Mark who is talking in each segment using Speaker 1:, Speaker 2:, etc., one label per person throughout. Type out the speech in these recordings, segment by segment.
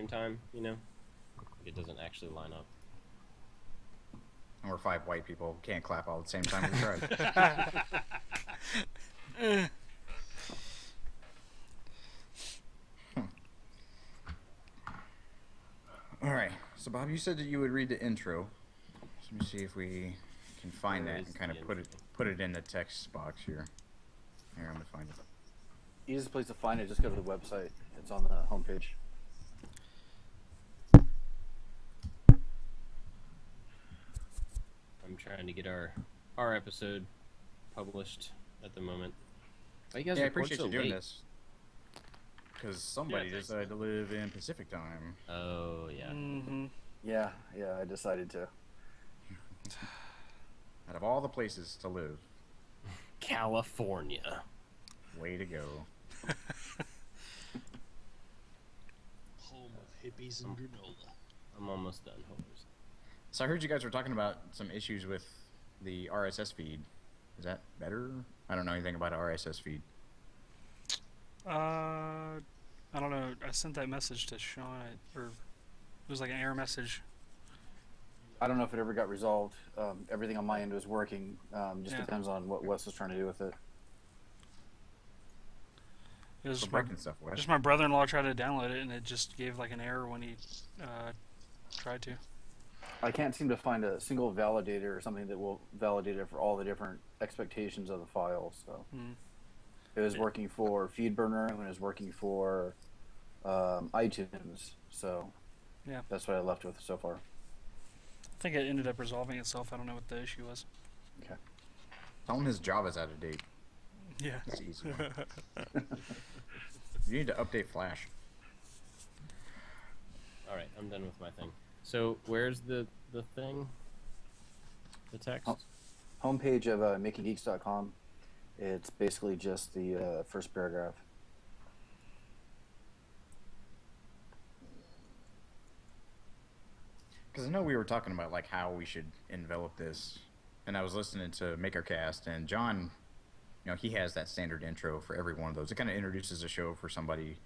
Speaker 1: time, you know? It doesn't actually line up.
Speaker 2: And we're 5 white people. Can't clap all at the same time. We tried. All right. So, Bob, you said that you would read the intro. So let me see if we can find that and kind of put it in the text box here. Here, I'm going to find it.
Speaker 3: Easiest place to find it, just go to the website. It's on the homepage.
Speaker 1: I'm trying to get our episode published at the moment.
Speaker 2: Why you guys I appreciate you doing this. Because somebody decided to live in Pacific time.
Speaker 1: Oh, yeah.
Speaker 3: Mm-hmm. Yeah, I decided to.
Speaker 2: Out of all the places to live.
Speaker 1: California.
Speaker 2: Way to go.
Speaker 4: Home of hippies and granola.
Speaker 1: I'm almost done, Hopers.
Speaker 2: So I heard you guys were talking about some issues with the RSS feed. Is that better? I don't know anything about an RSS feed.
Speaker 5: I don't know. I sent that message to Sean, or it was like an error message.
Speaker 3: I don't know if it ever got resolved. Everything on my end was working. Just depends on what Wes was trying to do with it.
Speaker 5: It was just my brother-in-law tried to download it, and it just gave like an error when he tried to.
Speaker 3: I can't seem to find a single validator or something that will validate it for all the different expectations of the file. So it was working for FeedBurner and it was working for iTunes. So
Speaker 5: yeah,
Speaker 3: that's what I left with so far.
Speaker 5: I think it ended up resolving itself. I don't know what the issue was.
Speaker 3: Okay.
Speaker 2: Tell him his Java's out of date.
Speaker 5: Yeah.
Speaker 2: That's easy. You need to update Flash.
Speaker 1: All right, I'm done with my thing. So where's the thing? The text?
Speaker 3: Homepage of makinggeeks.com. It's basically just the first paragraph.
Speaker 2: Because I know we were talking about like how we should envelop this, and I was listening to MakerCast, and John, you know, he has that standard intro for every one of those. It kind of introduces the show for somebody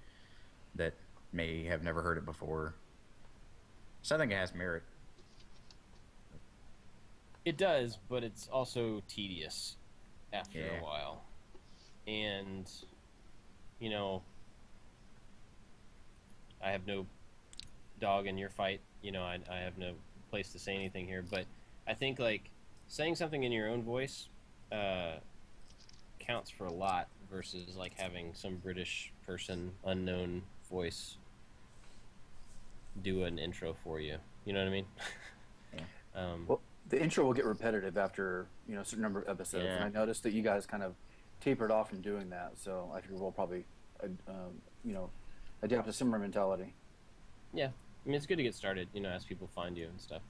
Speaker 2: that may have never heard it before. So I think it has merit.
Speaker 1: It does, but it's also tedious after a while. And, you know, I have no dog in your fight. You know, I have no place to say anything here. But I think, like, saying something in your own voice counts for a lot versus, like, having some British person, unknown voice do an intro for you. You know what I mean?
Speaker 3: Well, the intro will get repetitive after, you know, a certain number of episodes. And I noticed that you guys kind of tapered off from doing that. So I think we'll probably, you know, adapt a similar mentality.
Speaker 1: Yeah. I mean, it's good to get started, you know, as people find you and stuff.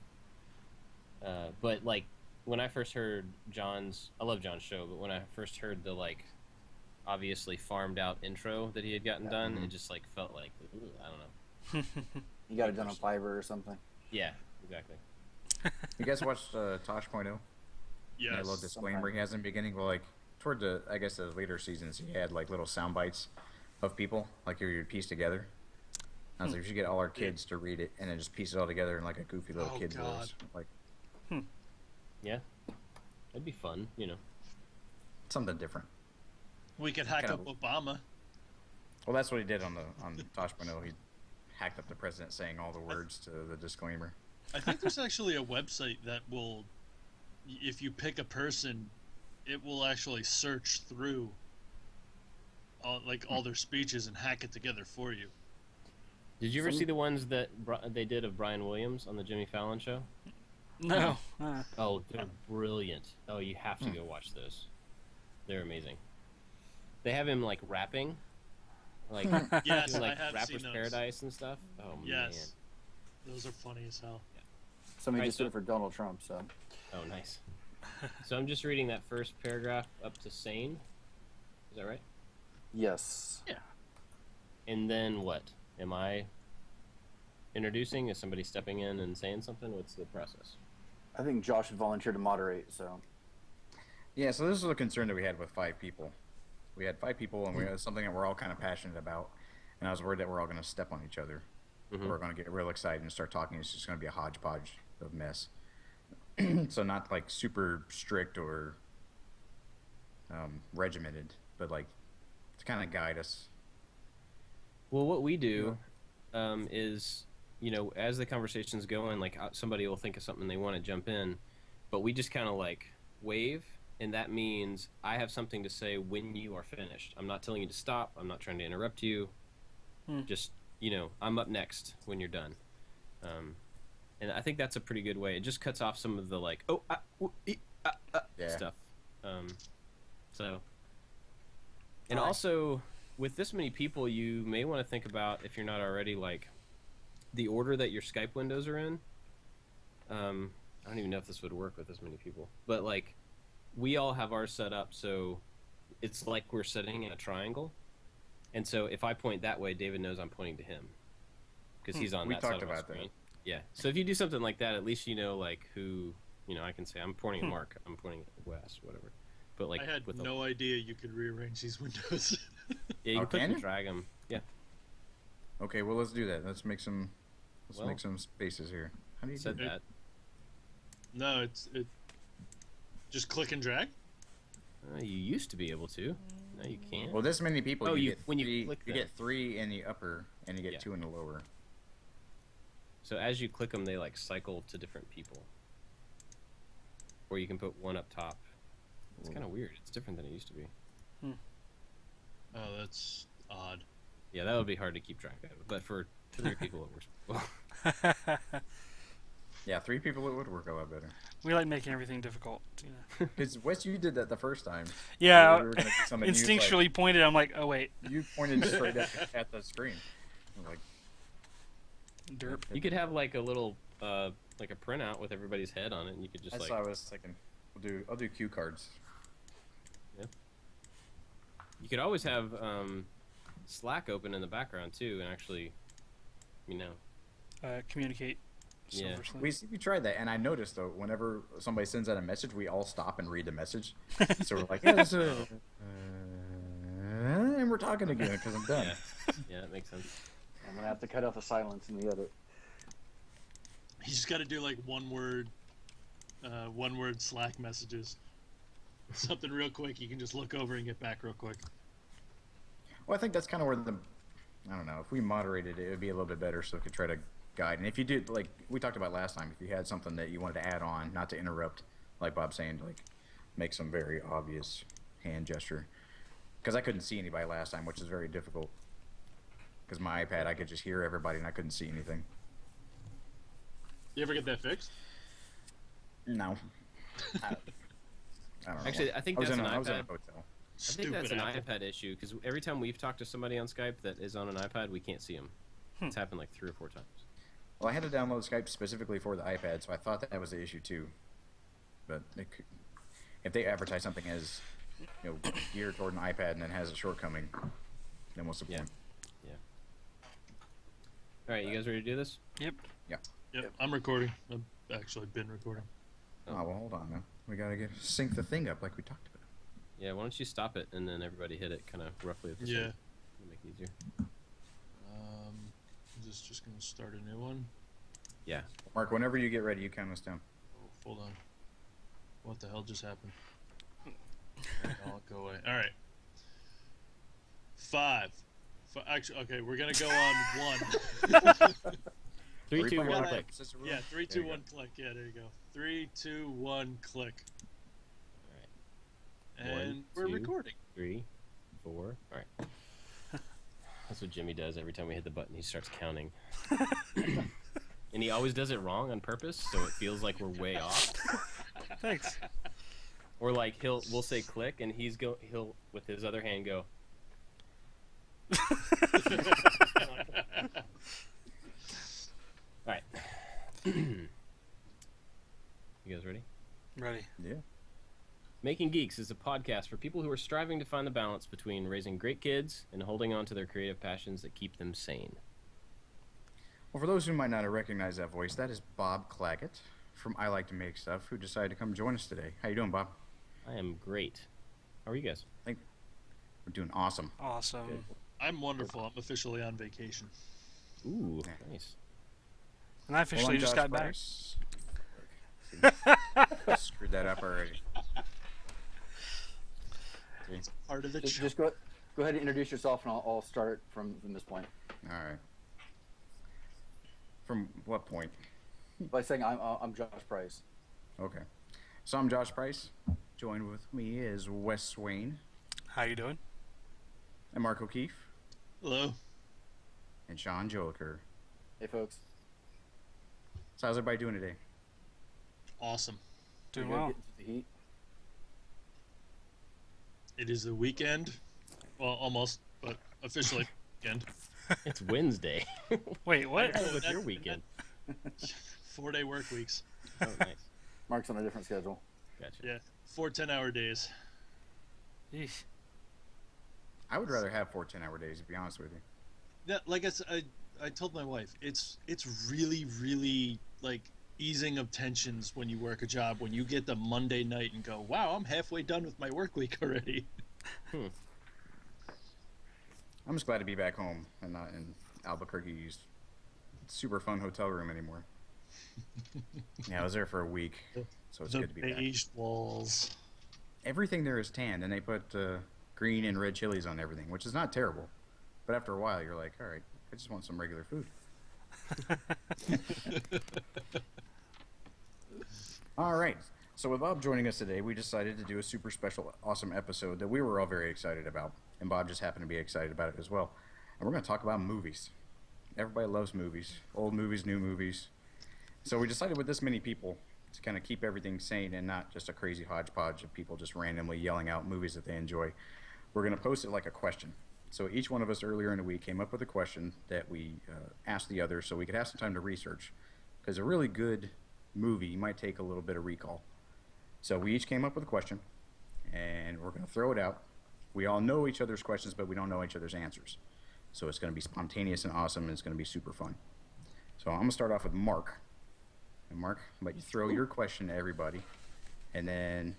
Speaker 1: But, like, when I first heard I love John's show, but when I first heard the, like, obviously farmed out intro that he had gotten done, it just, like, felt like, I don't know.
Speaker 3: You got it done on Fiverr or something?
Speaker 1: Yeah, exactly.
Speaker 2: You guys watched Tosh.0?
Speaker 4: Yes.
Speaker 2: That little disclaimer he has in the beginning. Well, like, toward the, I guess, the later seasons, he had, like, little sound bites of people, like, you would piece together. I was like, we should get all our kids to read it and then just piece it all together in, like, a goofy little kid's voice. Like,
Speaker 1: yeah. That'd be fun, you know.
Speaker 2: Something different.
Speaker 4: We could hack up Obama.
Speaker 2: Well, that's what he did on Tosh.0. He hacked up the president saying all the words to the disclaimer.
Speaker 4: I think there's actually a website that will, if you pick a person, it will actually search through all their speeches and hack it together for you.
Speaker 1: Did you ever see the ones that they did of Brian Williams on the Jimmy Fallon show?
Speaker 5: No.
Speaker 1: Oh, they're brilliant. Oh, you have to go watch those. They're amazing. They have him, like, rapping. Like,
Speaker 4: yes,
Speaker 1: like
Speaker 4: I have
Speaker 1: Rapper's
Speaker 4: seen those.
Speaker 1: Paradise and stuff. Oh,
Speaker 4: yes. Man. Those are funny as hell.
Speaker 1: Yeah.
Speaker 3: Somebody just did it for Donald Trump, so.
Speaker 1: Oh, nice. So I'm just reading that first paragraph up to sane. Is that right?
Speaker 3: Yes.
Speaker 4: Yeah.
Speaker 1: And then what? Am I introducing? Is somebody stepping in and saying something? What's the process?
Speaker 3: I think Josh would volunteer to moderate, so.
Speaker 2: Yeah, so this is a concern that we had with 5 people. We had 5 people, and we had something that we're all kind of passionate about, and I was worried that we're all going to step on each other. or are going to get real excited and start talking. It's just going to be a hodgepodge of mess. So not like super strict or regimented, but like to kind of guide us.
Speaker 1: Well, what we do is, as the conversation's going, like somebody will think of something they want to jump in, but we just kind of like wave, and that means I have something to say when you are finished. I'm not telling you to stop. I'm not trying to interrupt you. Just, I'm up next when you're done. And I think that's a pretty good way. It just cuts off some of the like, stuff. And also, with this many people, you may want to think about, if you're not already, like, the order that your Skype windows are in. I don't even know if this would work with this many people. But, like, we all have ours set up so it's like we're sitting in a triangle. And so if I point that way, David knows I'm pointing to him. Because he's on that side of my screen. Yeah. So if you do something like that, at least you know, like, who, I can say, I'm pointing at Mark, I'm pointing at Wes, whatever. But, like,
Speaker 4: I had no idea you could rearrange these windows.
Speaker 1: Yeah, you can click and drag them. Yeah.
Speaker 2: Okay, well, let's do that. Let's make some spaces here. How do you
Speaker 1: do that?
Speaker 2: No,
Speaker 4: it just click and drag.
Speaker 1: You used to be able to. No, you can't.
Speaker 2: Well, this many people.
Speaker 1: Oh,
Speaker 2: you
Speaker 1: get
Speaker 2: 3 in the upper, and you get 2 in the lower.
Speaker 1: So as you click them, they like cycle to different people. Or you can put one up top. It's kind of weird. It's different than it used to be.
Speaker 4: Oh, that's odd.
Speaker 1: Yeah, that would be hard to keep track of. But for 3 people, it works well.
Speaker 2: Yeah, 3 people, it would work a lot better.
Speaker 5: We like making everything difficult.
Speaker 2: Because Wes, you did that the first time.
Speaker 5: Yeah, instinctually pointed. I'm like, oh wait.
Speaker 2: You pointed straight at the screen. I'm like,
Speaker 5: derp.
Speaker 1: You could have like a little, like a printout with everybody's head on it, and you could just
Speaker 2: That's what I was thinking. I'll do cue cards.
Speaker 1: Yeah. You could always have Slack open in the background too, and actually,
Speaker 5: communicate.
Speaker 1: Yeah.
Speaker 2: We tried that, and I noticed though, whenever somebody sends out a message, we all stop and read the message. So we're like, and we're talking again because I'm done.
Speaker 1: Yeah, that makes sense.
Speaker 3: I'm gonna have to cut out the silence in the edit.
Speaker 4: You just got to do like one word Slack messages. Something real quick. You can just look over and get back real quick.
Speaker 2: Well, I think that's kind of where I don't know. If we moderated it, it would be a little bit better, so we could try to guide. And if you did, like we talked about last time, if you had something that you wanted to add on, not to interrupt, like Bob's saying, like make some very obvious hand gesture. Because I couldn't see anybody last time, which is very difficult. Because my iPad, I could just hear everybody and I couldn't see anything.
Speaker 4: You ever get that fixed?
Speaker 2: No. I don't know.
Speaker 1: Actually, I think that's an iPad.
Speaker 2: I was in a hotel.
Speaker 1: I think that's an iPad issue, because every time we've talked to somebody on Skype that is on an iPad, we can't see them. It's happened like 3 or 4 times.
Speaker 2: Well, I had to download Skype specifically for the iPad, so I thought that was the issue too. But if they advertise something as geared toward an iPad and then has a shortcoming, then what's the point?
Speaker 1: Yeah. All right, you guys ready to do this?
Speaker 5: Yep.
Speaker 2: Yeah.
Speaker 4: Yep. I'm recording. I've actually been recording.
Speaker 2: Oh, well, hold on now. We gotta sync the thing up like we talked about.
Speaker 1: Yeah, why don't you stop it and then everybody hit it kind of roughly at the same time. It'll make it easier.
Speaker 4: Is this just going to start a new one?
Speaker 1: Yeah.
Speaker 2: Mark, whenever you get ready, you count us down.
Speaker 4: Oh, hold on. What the hell just happened? I'll go away. All right. 5. Actually, okay, we're going to go on 1.
Speaker 1: 3, 2, 1, click.
Speaker 4: Yeah, 3, 2, 1, click. Yeah, there you go. 3, 2, 1, click. All right. And we're recording.
Speaker 1: 3, 4. All right. That's what Jimmy does every time we hit the button. He starts counting. And he always does it wrong on purpose, so it feels like we're way off.
Speaker 5: Thanks.
Speaker 1: Or like we'll say click, and he'll with his other hand go. All right. You guys ready?
Speaker 5: Ready.
Speaker 2: Yeah.
Speaker 1: Making Geeks is a podcast for people who are striving to find the balance between raising great kids and holding on to their creative passions that keep them sane.
Speaker 2: Well, for those who might not have recognized that voice, that is Bob Clagett from I Like to Make Stuff, who decided to come join us today. How you doing, Bob?
Speaker 1: I am great. How are you guys?
Speaker 2: I think we're doing awesome.
Speaker 5: Awesome.
Speaker 2: Good.
Speaker 4: I'm wonderful. I'm officially on vacation.
Speaker 1: Ooh, nice.
Speaker 5: And I officially just got back.
Speaker 2: Screwed that up already.
Speaker 4: It's part of the show.
Speaker 3: Just go ahead and introduce yourself, and I'll start from this point.
Speaker 2: All right. From what point?
Speaker 3: By saying I'm Josh Price.
Speaker 2: Okay. So I'm Josh Price. Joined with me is Wes Swain.
Speaker 5: How you doing?
Speaker 2: And Mark O'Keefe.
Speaker 4: Hello.
Speaker 2: And Sean Joker.
Speaker 3: Hey, folks.
Speaker 2: So how's everybody doing today?
Speaker 4: Awesome.
Speaker 5: Doing
Speaker 3: You
Speaker 5: well.
Speaker 3: getting through the heat?
Speaker 4: It is the weekend. Well, almost, but officially weekend.
Speaker 1: It's Wednesday.
Speaker 5: Wait, what?
Speaker 1: What's your weekend?
Speaker 4: 4-day work weeks.
Speaker 1: Oh, nice.
Speaker 3: Mark's on a different schedule.
Speaker 1: Gotcha.
Speaker 4: Yeah, 4 10-hour days.
Speaker 5: Yeesh.
Speaker 2: I would rather have 4 10-hour days, to be honest with you.
Speaker 4: Yeah, like I told my wife, it's really, really like easing of tensions when you work a job, when you get the Monday night and go, wow, I'm halfway done with my work week already.
Speaker 2: I'm just glad to be back home and not in Albuquerque's super fun hotel room anymore. Yeah, I was there for a week, so it's good to be back.
Speaker 4: The beige walls.
Speaker 2: Everything there is tanned, and they put green and red chilies on everything, which is not terrible. But after a while, you're like, all right, I just want some regular food. All right. So with Bob joining us today, we decided to do a super special, awesome episode that we were all very excited about. And Bob just happened to be excited about it as well. And we're going to talk about movies. Everybody loves movies. Old movies, new movies. So we decided with this many people to kind of keep everything sane and not just a crazy hodgepodge of people just randomly yelling out movies that they enjoy. We're going to post it like a question. So each one of us earlier in the week came up with a question that we asked the other so we could have some time to research. Because a really good movie might take a little bit of recall. So we each came up with a question, and we're going to throw it out. We all know each other's questions, but we don't know each other's answers. So it's going to be spontaneous and awesome, and it's going to be super fun. So I'm going to start off with Mark. And Mark, I'll let you throw your question to everybody, and then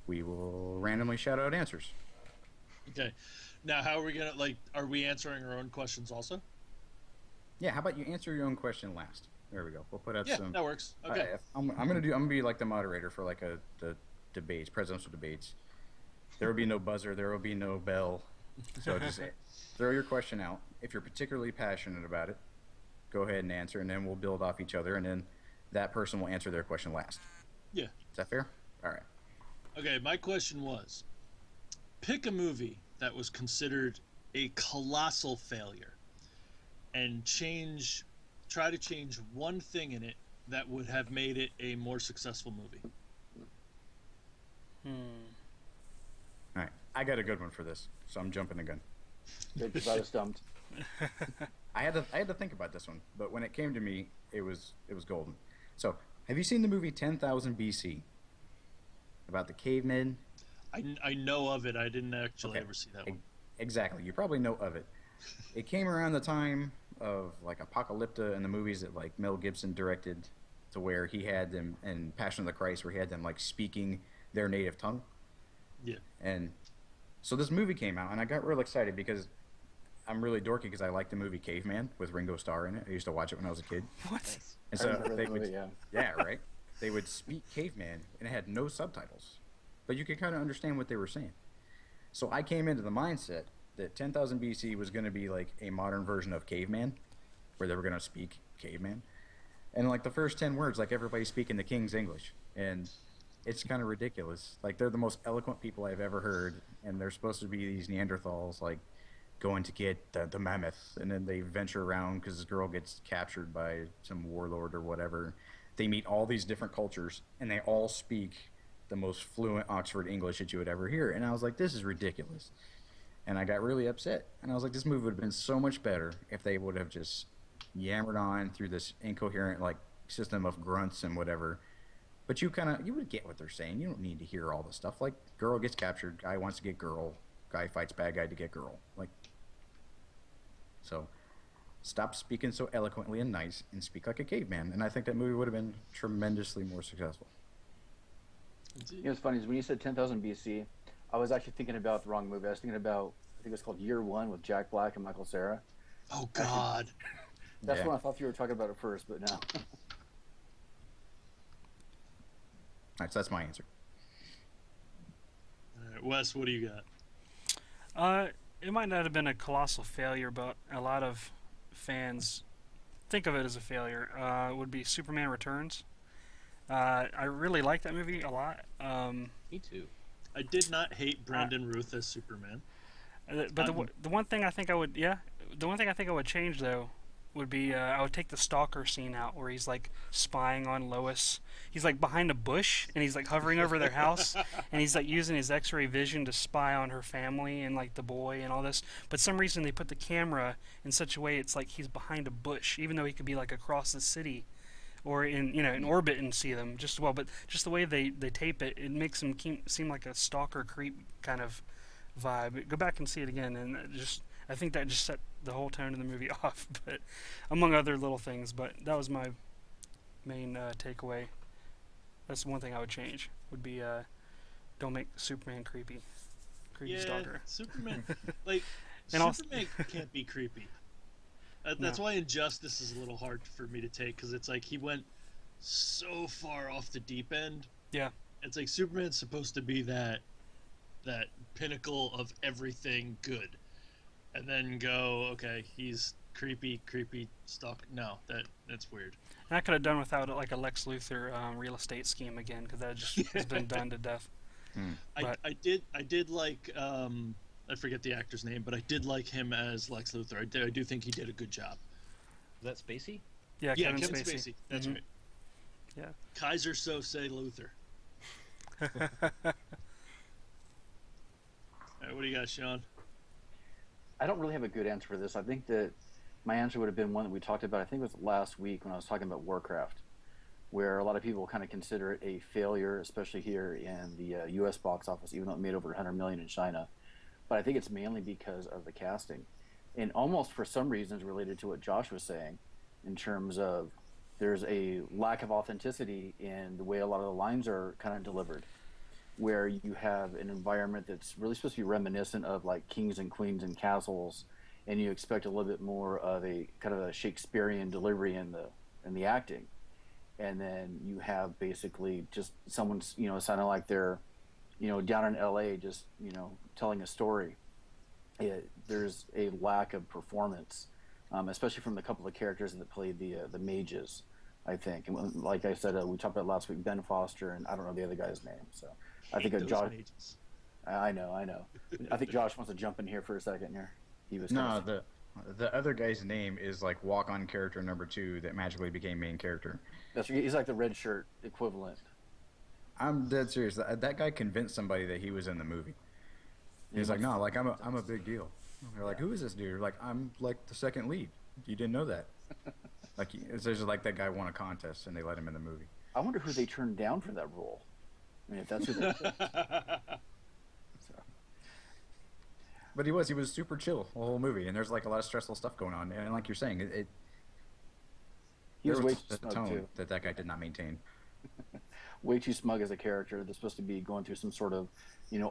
Speaker 2: we will randomly shout out answers.
Speaker 4: Okay. Now, how are we gonna are we answering our own questions also?
Speaker 2: Yeah, how about you answer your own question last? There we go. We'll put out some.
Speaker 4: Yeah, that works. Okay.
Speaker 2: I'm gonna be like the moderator for like the debates, presidential debates. There will be no buzzer. There will be no bell. So just throw your question out. If you're particularly passionate about it, go ahead and answer, and then we'll build off each other, and then that person will answer their question last.
Speaker 4: Yeah.
Speaker 2: Is that fair? All right.
Speaker 4: Okay, my question was, pick a movie that was considered a colossal failure and try to change one thing in it that would have made it a more successful movie.
Speaker 2: All right. I got a good one for this, so I'm jumping the gun.
Speaker 3: Good, because I was stumped.
Speaker 2: I had to think about this one, but when it came to me, it was golden. So, have you seen the movie 10,000 BC? About the cavemen?
Speaker 4: I know of it. I didn't actually ever see that one.
Speaker 2: Exactly. You probably know of it. It came around the time of like Apocalypta and the movies that like Mel Gibson directed, to where he had them, and Passion of the Christ, where he had them like speaking their native tongue.
Speaker 4: Yeah.
Speaker 2: And so this movie came out, and I got real excited because I'm really dorky because I like the movie Caveman with Ringo Starr in it. I used to watch it when I was a kid.
Speaker 5: What?
Speaker 2: And so they would,
Speaker 3: yeah.
Speaker 2: yeah, right. They would speak caveman, and it had no subtitles, but you could kind of understand what they were saying. So I came into the mindset that 10,000 BC was going to be like a modern version of Caveman, where they were going to speak caveman, and like the first 10 words, like everybody's speaking the King's English, and it's kind of ridiculous. Like they're the most eloquent people I've ever heard, and they're supposed to be these Neanderthals, like going to get the mammoth, and then they venture around because this girl gets captured by some warlord or whatever. They meet all these different cultures, and they all speak the most fluent Oxford English that you would ever hear. And I was like, this is ridiculous. And I got really upset. And I was like, this movie would have been so much better if they would have just yammered on through this incoherent like system of grunts and whatever. But you would get what they're saying. You don't need to hear all the stuff. Like, girl gets captured, guy wants to get girl, guy fights bad guy to get girl. Like, so stop speaking so eloquently and nice and speak like a caveman. And I think that movie would have been tremendously more successful.
Speaker 3: You know what's funny is when you said 10,000 BC, I was actually thinking about the wrong movie. I was thinking about, I think it was called Year One with Jack Black and Michael Cera.
Speaker 4: Oh, God.
Speaker 3: That's what I thought you were talking about at first, but now.
Speaker 2: All right, so that's my answer.
Speaker 4: All right, Wes, what do you got?
Speaker 5: It might not have been a colossal failure, but a lot of fans think of it as a failure. Would be Superman Returns. I really like that movie a lot.
Speaker 1: Me too.
Speaker 4: I did not hate Brandon Routh as Superman.
Speaker 5: But the one thing I think I would change though would be I would take the stalker scene out where he's like spying on Lois. He's like behind a bush and he's like hovering over their house and he's like using his X-ray vision to spy on her family and like the boy and all this. But some reason they put the camera in such a way it's like he's behind a bush, even though he could be like across the city or in orbit and see them just well. But just the way they tape it, it makes him seem like a stalker creep kind of vibe. Go back and see it again, and I think that just set the whole tone of the movie off, but among other little things. But that was my main takeaway. That's one thing I would change. Would be don't make Superman creepy stalker.
Speaker 4: Superman like Superman can't be creepy. That's why Injustice is a little hard for me to take, because it's like he went so far off the deep end.
Speaker 5: Yeah,
Speaker 4: it's like Superman's supposed to be that pinnacle of everything good, and then go, okay, he's creepy stalk. No, that's weird.
Speaker 5: And I could have done without like a Lex Luthor real estate scheme again, because that just has been done to death.
Speaker 4: I did like I forget the actor's name, but I did like him as Lex Luthor. I do think he did a good job.
Speaker 1: Is that Spacey?
Speaker 5: Yeah,
Speaker 4: Kevin Spacey. That's right.
Speaker 5: Yeah.
Speaker 4: Kaiser Sose Luthor. All right, what do you got, Sean?
Speaker 3: I don't really have a good answer for this. I think that my answer would have been one that we talked about, I think it was last week when I was talking about Warcraft, where a lot of people kind of consider it a failure, especially here in the U.S. box office, even though it made over 100 million in China. But I think it's mainly because of the casting, and almost for some reasons related to what Josh was saying, in terms of there's a lack of authenticity in the way a lot of the lines are kind of delivered, where you have an environment that's really supposed to be reminiscent of like kings and queens and castles, and you expect a little bit more of a kind of a Shakespearean delivery in the acting, and then you have basically just someone's sounding like they're down in LA just telling a story. There's a lack of performance, especially from the couple of characters that played the mages, I think. And like I said, we talked about last week, Ben Foster, and I don't know the other guy's name. So I think Josh. Mages. I know. I think Josh wants to jump in here for a second here. He was
Speaker 2: the other guy's name is like walk-on character number 2 that magically became main character.
Speaker 3: He's like the red shirt equivalent.
Speaker 2: I'm dead serious. That guy convinced somebody that he was in the movie. He's like, no, like I'm a big deal. They're like, who is this dude? Like, I'm like the second lead. You didn't know that? Like, it's just like that guy won a contest and they let him in the movie.
Speaker 3: I wonder who they turned down for that role. I mean, if that's who they so.
Speaker 2: But he was super chill the whole movie, and there's like a lot of stressful stuff going on. And like you're saying,
Speaker 3: he was way
Speaker 2: too smug tone too. that guy did not maintain.
Speaker 3: Way too smug as a character that's supposed to be going through some sort of,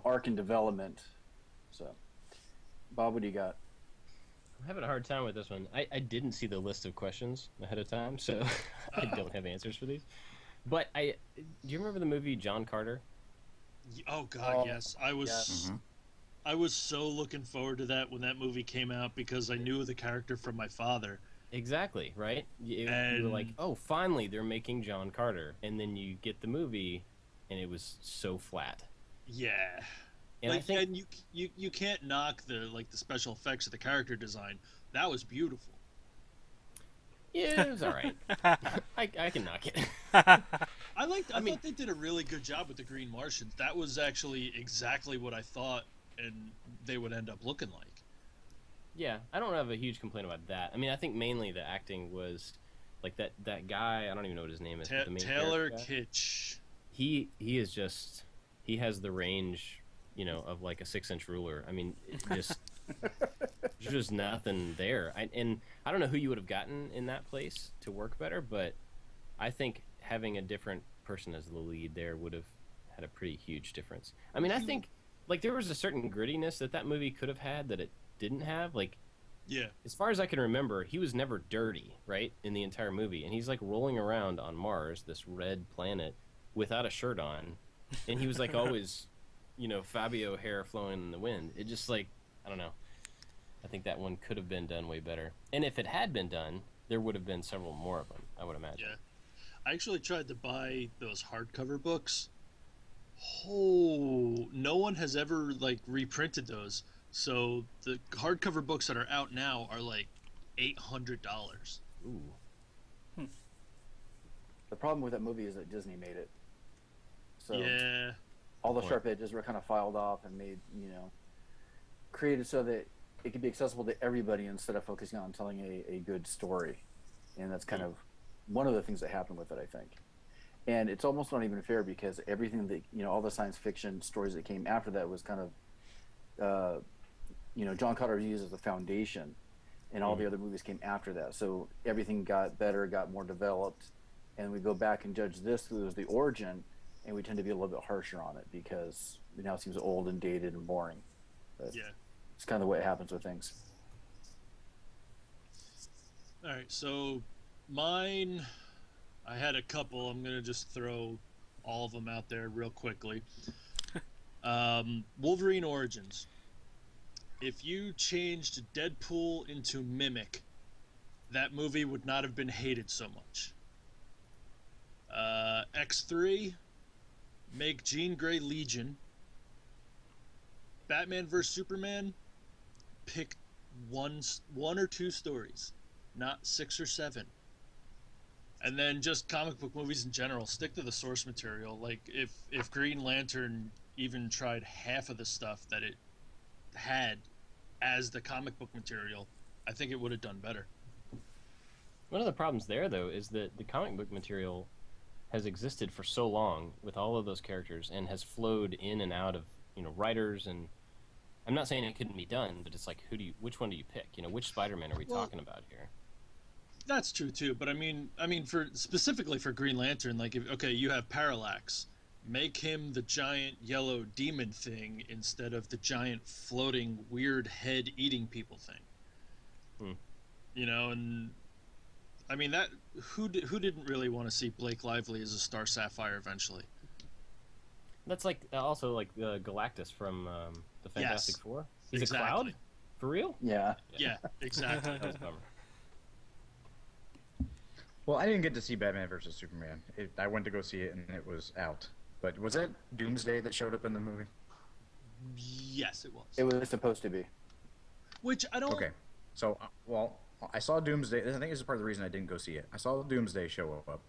Speaker 3: arc and development. So, Bob, what do you got?
Speaker 1: I'm having a hard time with this one. I didn't see the list of questions ahead of time, so I don't have answers for these. But do you remember the movie John Carter?
Speaker 4: Oh God, yes. I was so looking forward to that when that movie came out, because I knew the character from my father.
Speaker 1: Exactly, right? You were like, oh, finally they're making John Carter. And then you get the movie, and it was so flat.
Speaker 4: Yeah.
Speaker 1: And I think...
Speaker 4: and you can't knock the special effects of the character design. That was beautiful.
Speaker 1: Yeah, it was all right. I can knock it.
Speaker 4: I thought they did a really good job with the Green Martians. That was actually exactly what I thought and they would end up looking like.
Speaker 1: Yeah, I don't have a huge complaint about that. I mean, I think mainly the acting was like that guy. I don't even know what his name is. The main
Speaker 4: Taylor Kitsch.
Speaker 1: He is just, he has the range, of like a 6-inch ruler. I mean, just there's just nothing there. And I don't know who you would have gotten in that place to work better, but I think having a different person as the lead there would have had a pretty huge difference. I mean, I think like there was a certain grittiness that movie could have had that it didn't have. Like
Speaker 4: Yeah.
Speaker 1: As far as I can remember, he was never dirty, right, in the entire movie. And he's like rolling around on Mars, this red planet, without a shirt on. And he was like always, Fabio hair flowing in the wind. It just like, I don't know. I think that one could have been done way better. And if it had been done, there would have been several more of them, I would imagine.
Speaker 4: Yeah. I actually tried to buy those hardcover books. Oh, no one has ever like reprinted those. So the hardcover books that are out now are like $800.
Speaker 1: Ooh.
Speaker 3: The problem with that movie is that Disney made it. So
Speaker 4: Yeah.
Speaker 3: all the sharp edges were kind of filed off and made, created so that it could be accessible to everybody instead of focusing on telling a good story. And that's kind of one of the things that happened with it, I think. And it's almost not even fair because everything that, all the science fiction stories that came after that was kind of, John Carter used as a foundation, and all the other movies came after that. So everything got better, got more developed, and we go back and judge this as the origin, and we tend to be a little bit harsher on it because it now seems old and dated and boring. But
Speaker 4: Yeah.
Speaker 3: it's kind of the way it happens with things.
Speaker 4: All right, so mine, I had a couple. I'm going to just throw all of them out there real quickly. Wolverine Origins. If you changed Deadpool into Mimic, that movie would not have been hated so much. X3, make Jean Grey Legion. Batman vs. Superman, pick one or two stories, not 6 or 7. And then just comic book movies in general, stick to the source material. Like if Green Lantern even tried half of the stuff that it had as the comic book material, I think it would have done better.
Speaker 1: One of the problems there, though, is that the comic book material has existed for so long with all of those characters and has flowed in and out of, writers. And I'm not saying it couldn't be done, but it's like, which one do you pick? Which Spider-Man are we talking about here?
Speaker 4: That's true too, but I mean, for specifically for Green Lantern, like you have Parallax, make him the giant yellow demon thing instead of the giant floating weird head eating people thing. And I mean that who didn't really want to see Blake Lively as a Star Sapphire eventually?
Speaker 1: That's like also like Galactus from the Fantastic Four. He's
Speaker 4: exactly.
Speaker 1: a cloud? For real?
Speaker 3: Yeah.
Speaker 4: Yeah, exactly.
Speaker 1: That was a bummer.
Speaker 2: Well, I didn't get to see Batman vs. Superman. I went to go see it, and it was out. But was it Doomsday that showed up in the movie?
Speaker 4: Yes, it was.
Speaker 3: It was supposed to be.
Speaker 4: Which I don't...
Speaker 2: Okay. So, I saw Doomsday. I think this is part of the reason I didn't go see it. I saw Doomsday show up.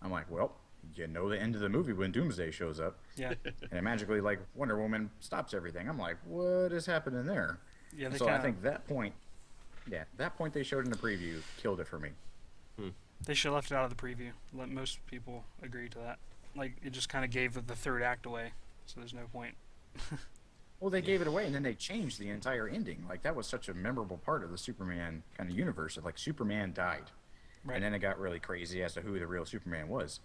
Speaker 2: I'm like, well, the end of the movie when Doomsday shows up.
Speaker 5: Yeah.
Speaker 2: And it magically, like, Wonder Woman stops everything. I'm like, what is happening there?
Speaker 5: Yeah.
Speaker 2: So I think that point they showed in the preview killed it for me.
Speaker 5: They should have left it out of the preview. Most people agree to that. Like, it just kind of gave the third act away, so there's no point.
Speaker 2: Well, they gave it away, and then they changed the entire ending. Like, that was such a memorable part of the Superman kind of universe. Like, Superman died.
Speaker 5: Right.
Speaker 2: And then it got really crazy as to who the real Superman was.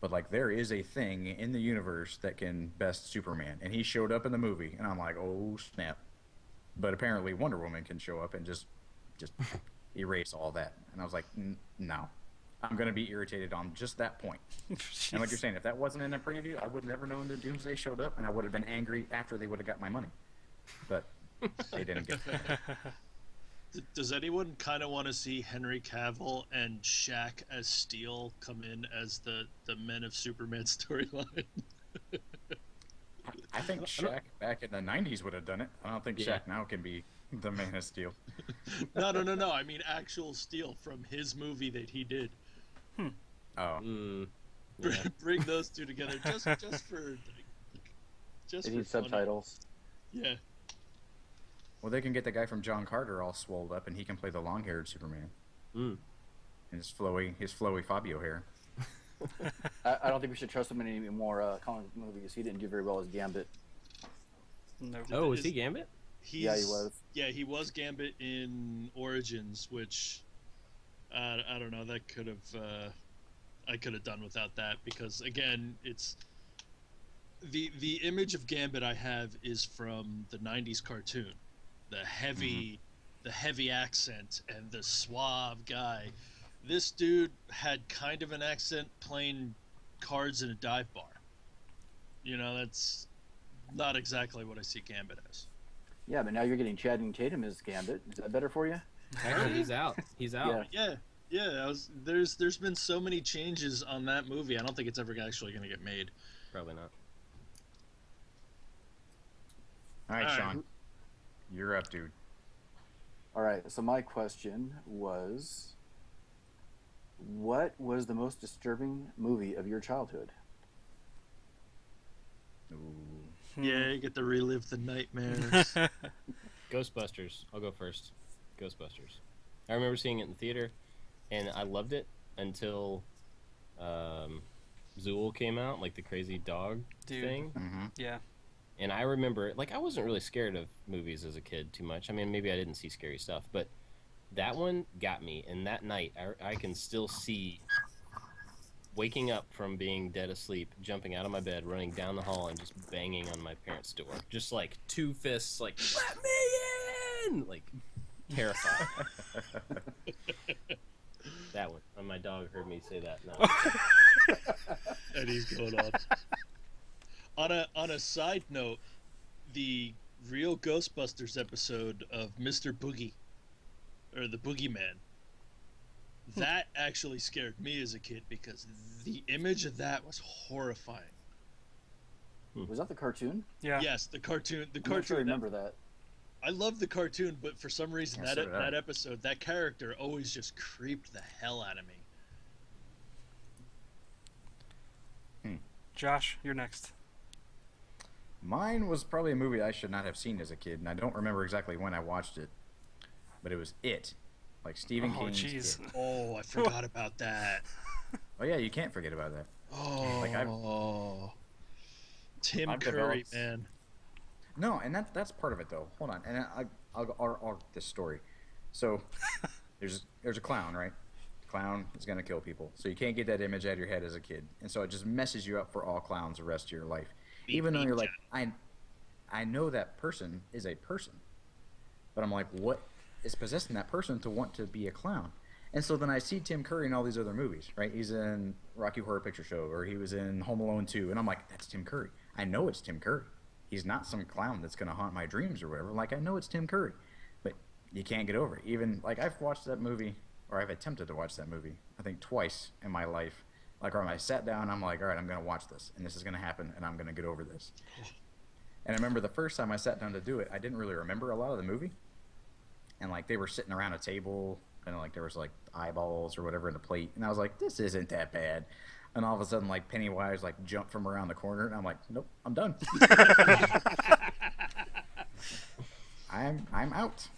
Speaker 2: But, like, there is a thing in the universe that can best Superman. And he showed up in the movie, and I'm like, oh, snap. But apparently Wonder Woman can show up and just erase all that. And I was like, no. I'm going to be irritated on just that point. And like you're saying, if that wasn't in the preview, I would have never known that Doomsday showed up, and I would have been angry after they would have got my money. But they didn't get that.
Speaker 4: Does anyone kind of want to see Henry Cavill and Shaq as Steel come in as the Men of Superman storyline?
Speaker 2: I think Shaq back in the 90s would have done it. I don't think Shaq now can be the Man of Steel.
Speaker 4: No. I mean actual Steel from his movie that he did.
Speaker 2: Oh.
Speaker 1: Yeah.
Speaker 4: Bring those two together just for
Speaker 3: They need subtitles.
Speaker 4: Yeah.
Speaker 2: Well, they can get the guy from John Carter all swolled up, and he can play the long-haired Superman.
Speaker 1: Mm.
Speaker 2: And his flowy Fabio hair.
Speaker 3: I don't think we should trust him in any more comic movies. He didn't do very well as Gambit.
Speaker 5: No.
Speaker 1: Oh, was he Gambit?
Speaker 3: Yeah, he was.
Speaker 4: Yeah, he was Gambit in Origins, which I don't know. That could have I could have done without that because again, it's the image of Gambit I have is from the '90s cartoon, the heavy the heavy accent and the suave guy. This dude had kind of an accent playing cards in a dive bar. You know, that's not exactly what I see Gambit as.
Speaker 3: Yeah, but now you're getting Channing Tatum as Gambit. Is that better for you?
Speaker 1: Actually, he's out. He's out.
Speaker 4: Yeah. There's been so many changes on that movie. I don't think it's ever actually going to get made.
Speaker 1: Probably not.
Speaker 2: All right, Sean. You're up, dude.
Speaker 3: All right, so my question was, what was the most disturbing movie of your childhood?
Speaker 2: Ooh.
Speaker 4: Yeah, you get to relive the nightmares.
Speaker 1: Ghostbusters. I'll go first. Ghostbusters. I remember seeing it in the theater, and I loved it until Zool came out, like the crazy dog thing.
Speaker 2: Mm-hmm.
Speaker 5: Yeah.
Speaker 1: And I remember, like, I wasn't really scared of movies as a kid too much. I mean, maybe I didn't see scary stuff, but that one got me. And that night, I can still see waking up from being dead asleep, jumping out of my bed, running down the hall, and just banging on my parents' door. Just like two fists, like, let me in! Like, terrified. That one. And my dog heard me say that now.
Speaker 4: And he's going on. On a side note, the real Ghostbusters episode of Mr. Boogie, or the Boogeyman, that actually scared me as a kid because the image of that was horrifying.
Speaker 3: Was that the cartoon?
Speaker 5: Yeah.
Speaker 4: Yes, the cartoon.
Speaker 3: I'm not sure I remember that.
Speaker 4: I love the cartoon, but for some reason
Speaker 2: Yeah, so did I.
Speaker 4: that episode, that character always just creeped the hell out of me.
Speaker 5: Josh, you're next.
Speaker 2: Mine was probably a movie I should not have seen as a kid, and I don't remember exactly when I watched it, but it was It, like Stephen King's
Speaker 5: jeez.
Speaker 2: It.
Speaker 4: Oh, I forgot about that.
Speaker 2: Oh yeah, you can't forget about that.
Speaker 4: Oh,
Speaker 2: Like
Speaker 4: Tim
Speaker 2: I've
Speaker 4: Curry,
Speaker 2: developed-
Speaker 4: man.
Speaker 2: No, and that's part of it though. Hold on, and I'll this story. So there's a clown, right? The clown is gonna kill people, so you can't get that image out of your head as a kid, and so it just messes you up for all clowns the rest of your life. Even though you're like, I know that person is a person, but I'm like, what is possessing that person to want to be a clown? And so then I see Tim Curry in all these other movies, right? He's in Rocky Horror Picture Show, or he was in Home Alone 2, and I'm like, that's Tim Curry. I know it's Tim Curry. He's not some clown that's going to haunt my dreams or whatever. Like, I know it's Tim Curry, but you can't get over it. Even, like, I've watched that movie, or I've attempted to watch that movie, I think twice in my life. Like, when I sat down, I'm like, all right, I'm going to watch this, and this is going to happen, and I'm going to get over this. And I remember the first time I sat down to do it, I didn't really remember a lot of the movie. And, like, they were sitting around a table, and, like, there was, like, eyeballs or whatever in the plate. And I was like, this isn't that bad. And all of a sudden, like, Pennywise, like, jumped from around the corner, and I'm like, nope, I'm done. I'm out.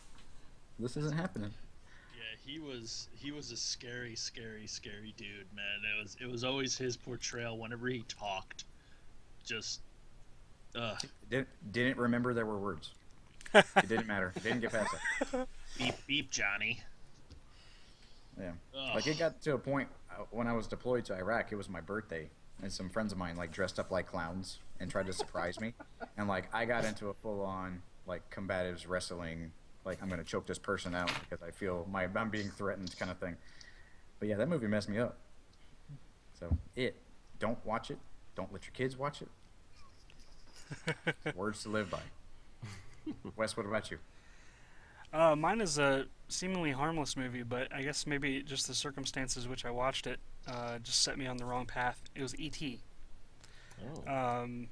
Speaker 2: This isn't happening.
Speaker 4: He was a scary dude, man. It was always his portrayal whenever he talked. Just
Speaker 2: Didn't remember there were words. It didn't matter. Didn't get past it.
Speaker 4: beep beep Johnny.
Speaker 2: Yeah.
Speaker 4: Ugh.
Speaker 2: Like, it got to a point when I was deployed to Iraq, it was my birthday, and some friends of mine, like, dressed up like clowns and tried to surprise me. And, like, I got into a full-on, like, combatives wrestling, like, I'm going to choke this person out because I feel I'm being threatened kind of thing. But, yeah, that movie messed me up. So, don't watch it. Don't let your kids watch it. Words to live by. Wes, what about you?
Speaker 5: Mine is a seemingly harmless movie, but I guess maybe just the circumstances which I watched it just set me on the wrong path. It was E.T.
Speaker 1: Oh.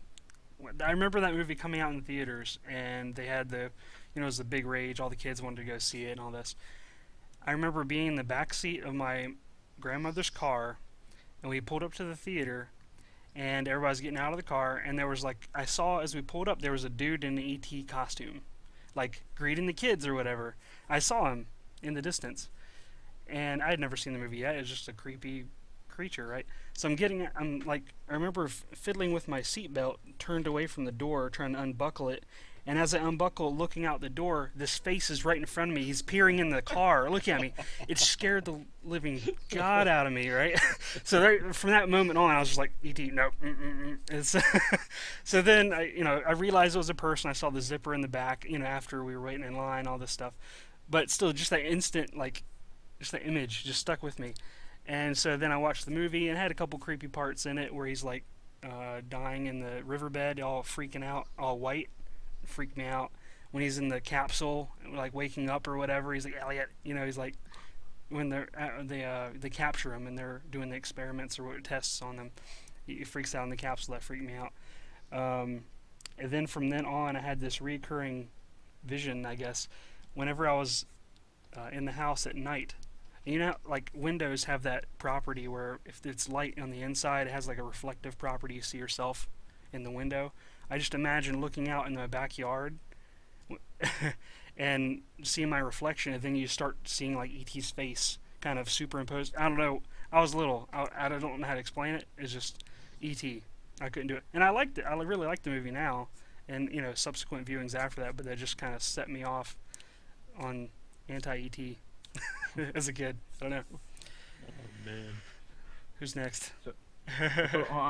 Speaker 5: I remember that movie coming out in theaters, and they had it was the big rage. All the kids wanted to go see it and all this. I remember being in the back seat of my grandmother's car, and we pulled up to the theater, and everybody's getting out of the car, and there was, like, I saw as we pulled up, there was a dude in an E.T. costume, like, greeting the kids or whatever. I saw him in the distance, and I had never seen the movie yet. It was just a creepy creature, right? So I remember fiddling with my seatbelt, turned away from the door, trying to unbuckle it, and as I unbuckle, looking out the door, this face is right in front of me. He's peering in the car, looking at me. It scared the living God out of me, right? So from that moment on, I was just like, E.T., no. So then, I realized it was a person. I saw the zipper in the back, after we were waiting in line, all this stuff. but still, just that instant, like, just that image just stuck with me. And so then I watched the movie, and it had a couple creepy parts in it where he's like dying in the riverbed, all freaking out, all white, freaked me out. When he's in the capsule, like waking up or whatever, he's like, Elliot, he's like, when they capture him and they're doing the experiments or tests on them, he freaks out in the capsule. That freaked me out. And then from then on, I had this recurring vision, I guess, whenever I was in the house at night. Like windows have that property where if it's light on the inside, it has like a reflective property. You see yourself in the window. I just imagine looking out in the backyard and seeing my reflection, and then you start seeing like E.T.'s face kind of superimposed. I don't know. I was little. I don't know how to explain it. It's just E.T. I couldn't do it. And I liked it. I really liked the movie now. And, subsequent viewings after that, but that just kind of set me off on anti-E.T. as a kid. I don't know.
Speaker 4: Oh, man.
Speaker 5: Who's next?
Speaker 2: So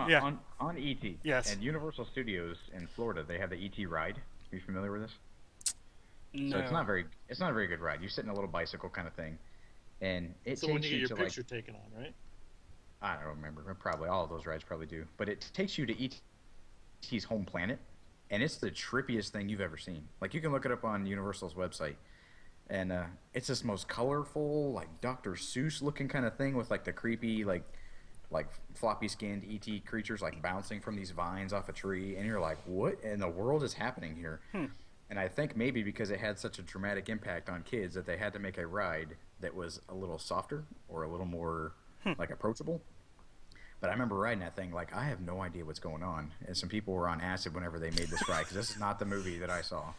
Speaker 5: Yeah.
Speaker 2: on E.T.
Speaker 5: Yes.
Speaker 2: At Universal Studios in Florida, they have the E.T. ride. Are you familiar with this?
Speaker 5: No.
Speaker 2: So it's not a very good ride. You sit in a little bicycle kind of thing, and it
Speaker 4: So
Speaker 2: takes
Speaker 4: when you get your
Speaker 2: to
Speaker 4: picture taken on, right?
Speaker 2: I don't remember. Probably all of those rides probably do, but it takes you to E.T.'s home planet, and it's the trippiest thing you've ever seen. Like, you can look it up on Universal's website, and it's this most colorful, like Dr. Seuss looking kind of thing with like the creepy like floppy skinned E.T. creatures like bouncing from these vines off a tree, and you're like, what in the world is happening here? And I think maybe because it had such a dramatic impact on kids that they had to make a ride that was a little softer or a little more like approachable. But I remember riding that thing like, I have no idea what's going on, and some people were on acid whenever they made this ride, because this is not the movie that I saw.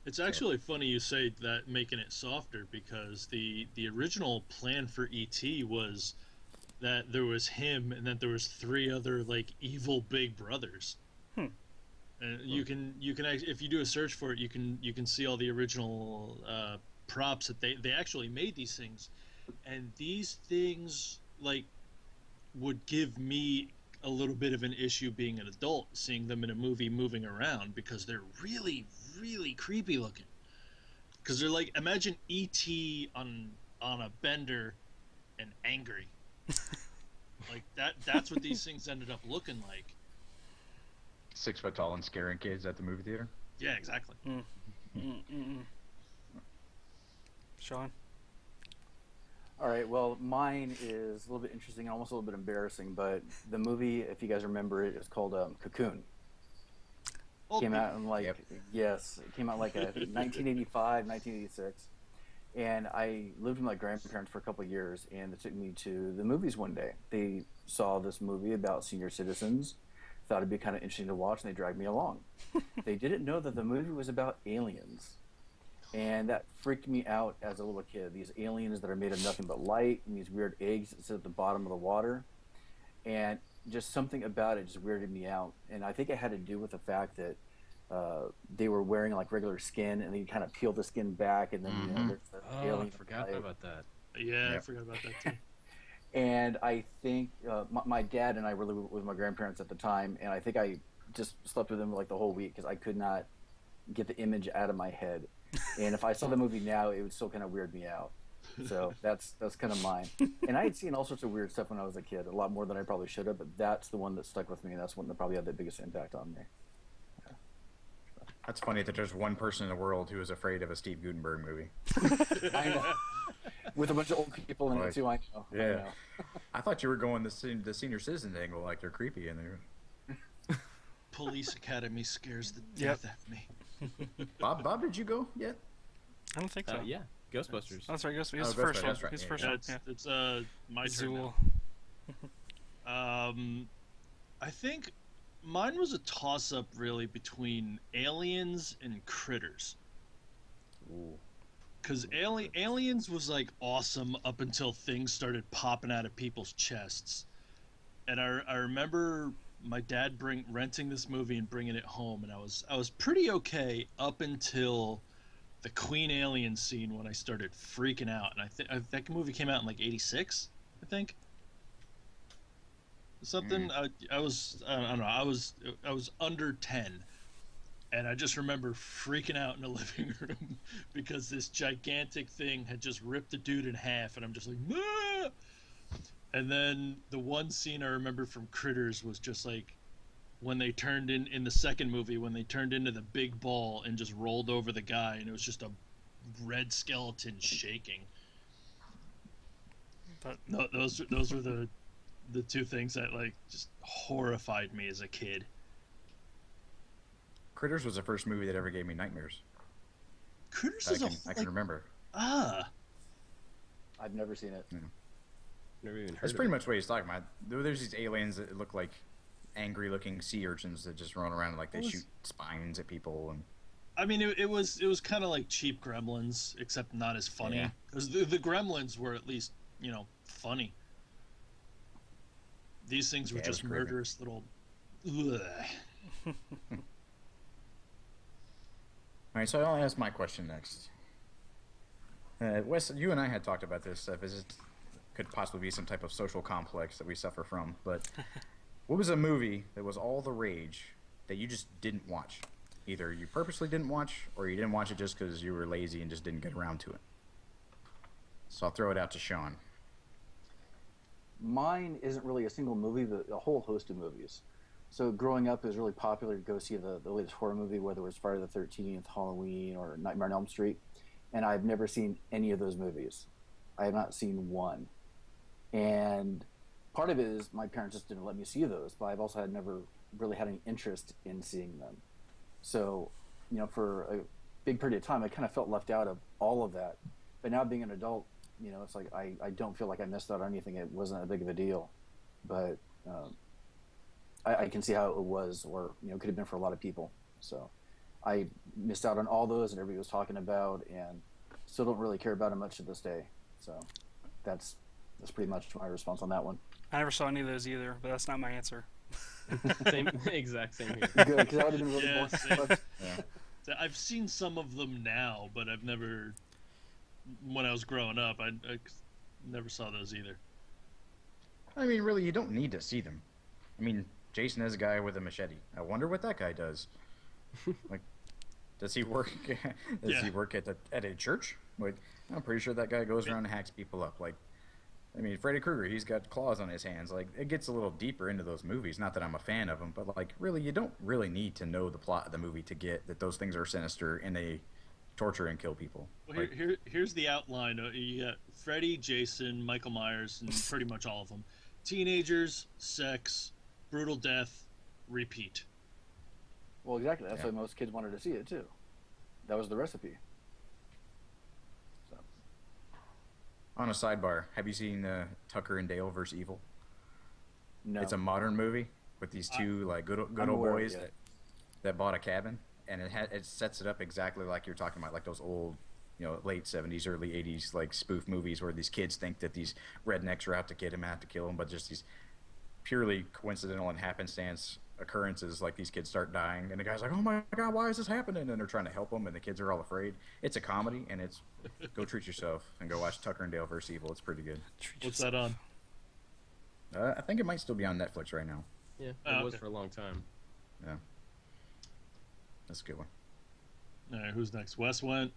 Speaker 4: It's actually funny you say that, making it softer, because the original plan for E.T. was that there was him and that there was 3 other like evil big brothers. And you can if you do a search for it, you can see all the original props that they actually made these things, and these things like would give me a little bit of an issue being an adult seeing them in a movie moving around, because they're really, really creepy looking. Because they're like, imagine E.T. on a bender and angry. Like that's what these things ended up looking like.
Speaker 2: 6 foot tall and scaring kids at the movie theater.
Speaker 4: Yeah, exactly.
Speaker 5: Sean?
Speaker 3: All right, well, mine is a little bit interesting and almost a little bit embarrassing, but the movie, if you guys remember it, is called Cocoon. Came out in like, yes, it came out like a 1985, 1986. And I lived with my grandparents for a couple of years, and they took me to the movies one day. They saw this movie about senior citizens, thought it'd be kind of interesting to watch, and they dragged me along. They didn't know that the movie was about aliens. And that freaked me out as a little kid. These aliens that are made of nothing but light, and these weird eggs that sit at the bottom of the water. And just something about it just weirded me out. And I think it had to do with the fact that they were wearing like regular skin, and then you kind of peel the skin back, and then there's the alien.
Speaker 1: I forgot about that.
Speaker 4: Yeah, I forgot about that too.
Speaker 3: And I think my dad and I were living with my grandparents at the time, and I think I just slept with them like the whole week because I could not get the image out of my head. And if I saw the movie now, it would still kind of weird me out. So that's kind of mine. And I had seen all sorts of weird stuff when I was a kid, a lot more than I probably should have, but that's the one that stuck with me, and that's one that probably had the biggest impact on me.
Speaker 2: That's funny that there's one person in the world who is afraid of a Steve Guttenberg movie.
Speaker 3: I know. With a bunch of old people in it too, I know.
Speaker 2: Yeah.
Speaker 3: I know.
Speaker 2: I thought you were going the senior citizen angle, like they're creepy and they're...
Speaker 4: Police Academy scares the death out of me.
Speaker 2: Bob, did you go yet?
Speaker 5: I don't think so.
Speaker 1: Yeah, Ghostbusters.
Speaker 5: Oh, that's right. He's the
Speaker 2: Ghostbusters,
Speaker 5: first one.
Speaker 2: that's right.
Speaker 5: He's
Speaker 2: Yeah,
Speaker 5: first
Speaker 2: yeah.
Speaker 5: one.
Speaker 4: It's my turn now. I think mine was a toss-up really between Aliens and Critters.
Speaker 2: Ooh.
Speaker 4: Because Aliens was like awesome up until things started popping out of people's chests. And I remember my dad renting this movie and bringing it home, and I was pretty okay up until the Queen Alien scene when I started freaking out. And I think that movie came out in like '86, I think. Something. I don't know. I was under 10, And I just remember freaking out in the living room because this gigantic thing had just ripped a dude in half, and I'm just like, ah! And then the one scene I remember from Critters was just like when they turned in the second movie, when they turned into the big ball and just rolled over the guy, and it was just a red skeleton shaking. But no, those were the two things that like just horrified me as a kid.
Speaker 2: Critters was the first movie that ever gave me nightmares.
Speaker 4: Critters
Speaker 2: I can remember.
Speaker 3: I've never seen it.
Speaker 2: Yeah.
Speaker 1: Never even heard
Speaker 2: That's
Speaker 1: of
Speaker 2: pretty
Speaker 1: it.
Speaker 2: much what he's talking about. There's these aliens that look like angry-looking sea urchins that just run around and like they shoot spines at people. And
Speaker 4: I mean, it was kind of like cheap Gremlins, except not as funny. Because the Gremlins were at least, funny. These things were just murderous little. Ugh.
Speaker 2: All right, so I'll ask my question next. Wes, you and I had talked about this stuff. Could possibly be some type of social complex that we suffer from. But what was a movie that was all the rage that you just didn't watch? Either you purposely didn't watch, or you didn't watch it just because you were lazy and just didn't get around to it. So I'll throw it out to Sean.
Speaker 3: Mine isn't really a single movie, but a whole host of movies. So growing up, it was really popular to go see the latest horror movie, whether it was Friday the 13th, Halloween, or Nightmare on Elm Street. And I've never seen any of those movies. I have not seen one. And part of it is my parents just didn't let me see those, but I've also never really had any interest in seeing them. So, for a big period of time, I kind of felt left out of all of that. But now being an adult, it's like I don't feel like I missed out on anything. It wasn't that big of a deal. But I can see how it was, or could have been for a lot of people. So I missed out on all those that everybody was talking about, and still don't really care about it much to this day. So that's pretty much my response on that one.
Speaker 5: I never saw any of those either, but that's not my answer.
Speaker 1: Exact same here.
Speaker 3: Good, because that would have been really boring.
Speaker 4: Yeah. I've seen some of them now, but I've never. When I was growing up, I never saw those either.
Speaker 2: I mean, really, you don't need to see them. I mean, Jason is a guy with a machete. I wonder what that guy does. Like, does he work? He work at a church? Like, I'm pretty sure that guy goes around and hacks people up. Like, I mean, Freddy Krueger, he's got claws on his hands. Like, it gets a little deeper into those movies. Not that I'm a fan of them, but like, really, you don't really need to know the plot of the movie to get that those things are sinister and they torture and kill people.
Speaker 4: Well,
Speaker 2: like,
Speaker 4: here's the outline. You got Freddy, Jason, Michael Myers, and pretty much all of them. Teenagers, sex, brutal death, repeat.
Speaker 3: Well, exactly. That's why most kids wanted to see it too. That was the recipe. So.
Speaker 2: On a sidebar, have you seen Tucker and Dale vs. Evil?
Speaker 3: No.
Speaker 2: It's a modern movie with these two like good old boys that bought a cabin, and it sets it up exactly like you're talking about, like those old, late 70s, early 80s like spoof movies where these kids think that these rednecks are out to get him, out to kill him, but just these purely coincidental and happenstance occurrences, like these kids start dying, and the guy's like, "Oh my God, why is this happening?" And they're trying to help them, and the kids are all afraid. It's a comedy, and it's go treat yourself and go watch Tucker and Dale vs. Evil. It's pretty good.
Speaker 4: What's that on?
Speaker 2: I think it might still be on Netflix right now.
Speaker 1: Yeah, it was for a long time.
Speaker 2: Yeah, that's a good one.
Speaker 4: All right, who's next? Wes went.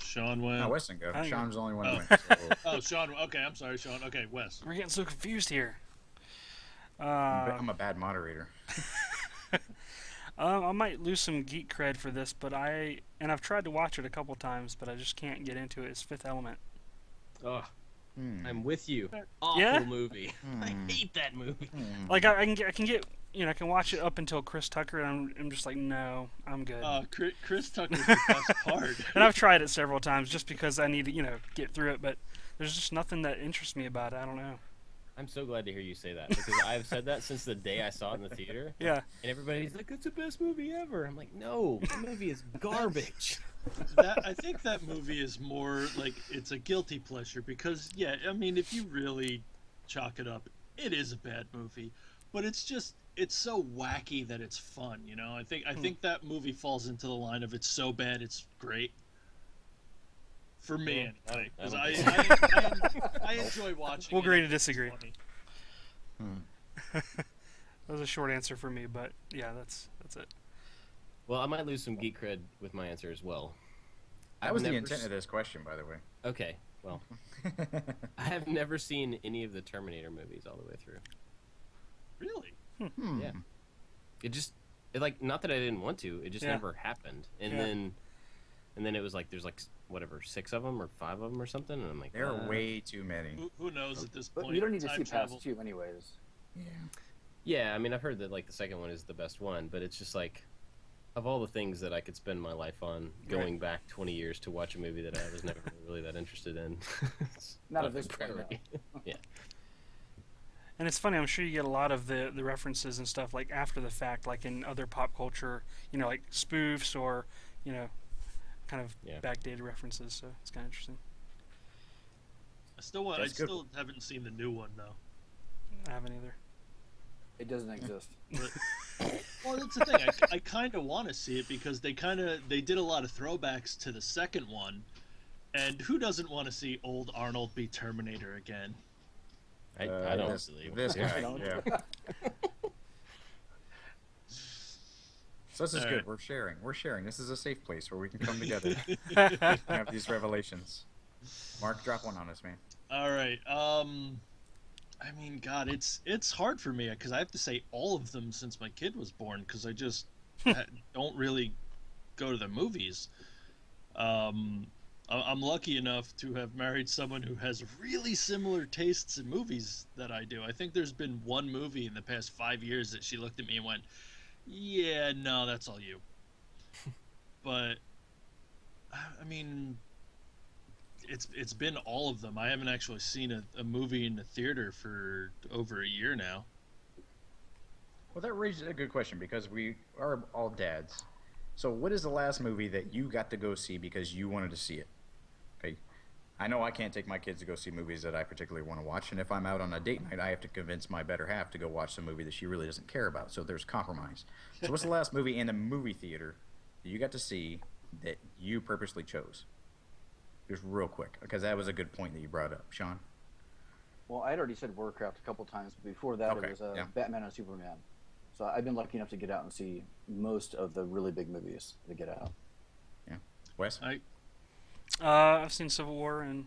Speaker 4: Sean went.
Speaker 2: No, Wes didn't go. Sean's the only one who went. So.
Speaker 4: Oh, Sean. Okay, I'm sorry, Sean. Okay, Wes.
Speaker 5: We're getting so confused here.
Speaker 2: I'm a bad moderator.
Speaker 5: I might lose some geek cred for this, but I've tried to watch it a couple times, but I just can't get into it. It's Fifth Element.
Speaker 1: Oh, I'm with you. Awful movie. I hate that movie.
Speaker 5: Like I can get I can watch it up until Chris Tucker, and I'm just like, no, I'm good.
Speaker 4: Chris Tucker's the best part.
Speaker 5: And I've tried it several times just because I need to get through it, but there's just nothing that interests me about it. I don't know.
Speaker 1: I'm so glad to hear you say that, because I've said that since the day I saw it in the theater.
Speaker 5: Yeah.
Speaker 1: And everybody's like, "It's the best movie ever." I'm like, "No, the movie is garbage."
Speaker 4: I think that movie is more like it's a guilty pleasure because, I mean, if you really chalk it up, it is a bad movie, but it's so wacky that it's fun. I think that movie falls into the line of it's so bad it's great. For me, anyway, because I enjoy watching.
Speaker 5: We'll agree to disagree. That was a short answer for me, but yeah, that's it.
Speaker 1: Well, I might lose some geek cred with my answer as well.
Speaker 2: That was the intent of this question, by the way.
Speaker 1: Okay, well, I have never seen any of the Terminator movies all the way through.
Speaker 4: Really?
Speaker 1: Yeah. It not that I didn't want to. It just never happened. And then it was like there's like whatever 6 of them or 5 of them or something, and I'm like,
Speaker 2: there are way too many.
Speaker 4: Who knows at this point?
Speaker 3: But you don't need to see
Speaker 4: travel.
Speaker 3: past 2 anyways.
Speaker 2: Yeah.
Speaker 1: Yeah, I mean, I've heard that like the second one is the best one, but it's just like of all the things that I could spend my life on, going back 20 years to watch a movie that I was never really that interested in.
Speaker 3: Not at this point.
Speaker 1: Yeah.
Speaker 5: And it's funny, I'm sure you get a lot of the references and stuff like after the fact, like in other pop culture, you know, like spoofs or, you know, kind of backdated references. So it's kind of interesting.
Speaker 4: I still haven't seen the new one though.
Speaker 5: I haven't either.
Speaker 3: It doesn't exist.
Speaker 4: Well, that's the thing. I kind of want to see it because they did a lot of throwbacks to the second one, and who doesn't want to see old Arnold be Terminator again?
Speaker 1: I don't believe
Speaker 2: this guy. Yeah. So this is good. We're sharing. This is a safe place where we can come together and have these revelations. Mark, drop one on us, man.
Speaker 4: All right. I mean, God, it's hard for me because I have to say all of them since my kid was born because I just don't really go to the movies. I'm lucky enough to have married someone who has really similar tastes in movies that I do. I think there's been one movie in the past 5 years that she looked at me and went, "Yeah, no, that's all you." But I mean, it's been all of them. I haven't actually seen a movie in the theater for over a year now.
Speaker 2: Well, that raises a good question because we are all dads. So what is the last movie that you got to go see because you wanted to see it? Okay. I know I can't take my kids to go see movies that I particularly want to watch, and if I'm out on a date night, I have to convince my better half to go watch some movie that she really doesn't care about. So there's compromise. So what's the last movie in a movie theater that you got to see that you purposely chose? Just real quick, because that was a good point that you brought up, Sean.
Speaker 3: Well, I'd already said Warcraft a couple times, but before that it was Batman and Superman. So I've been lucky enough to get out and see most of the really big movies that get out.
Speaker 2: Yeah. Wes?
Speaker 5: I've seen Civil War and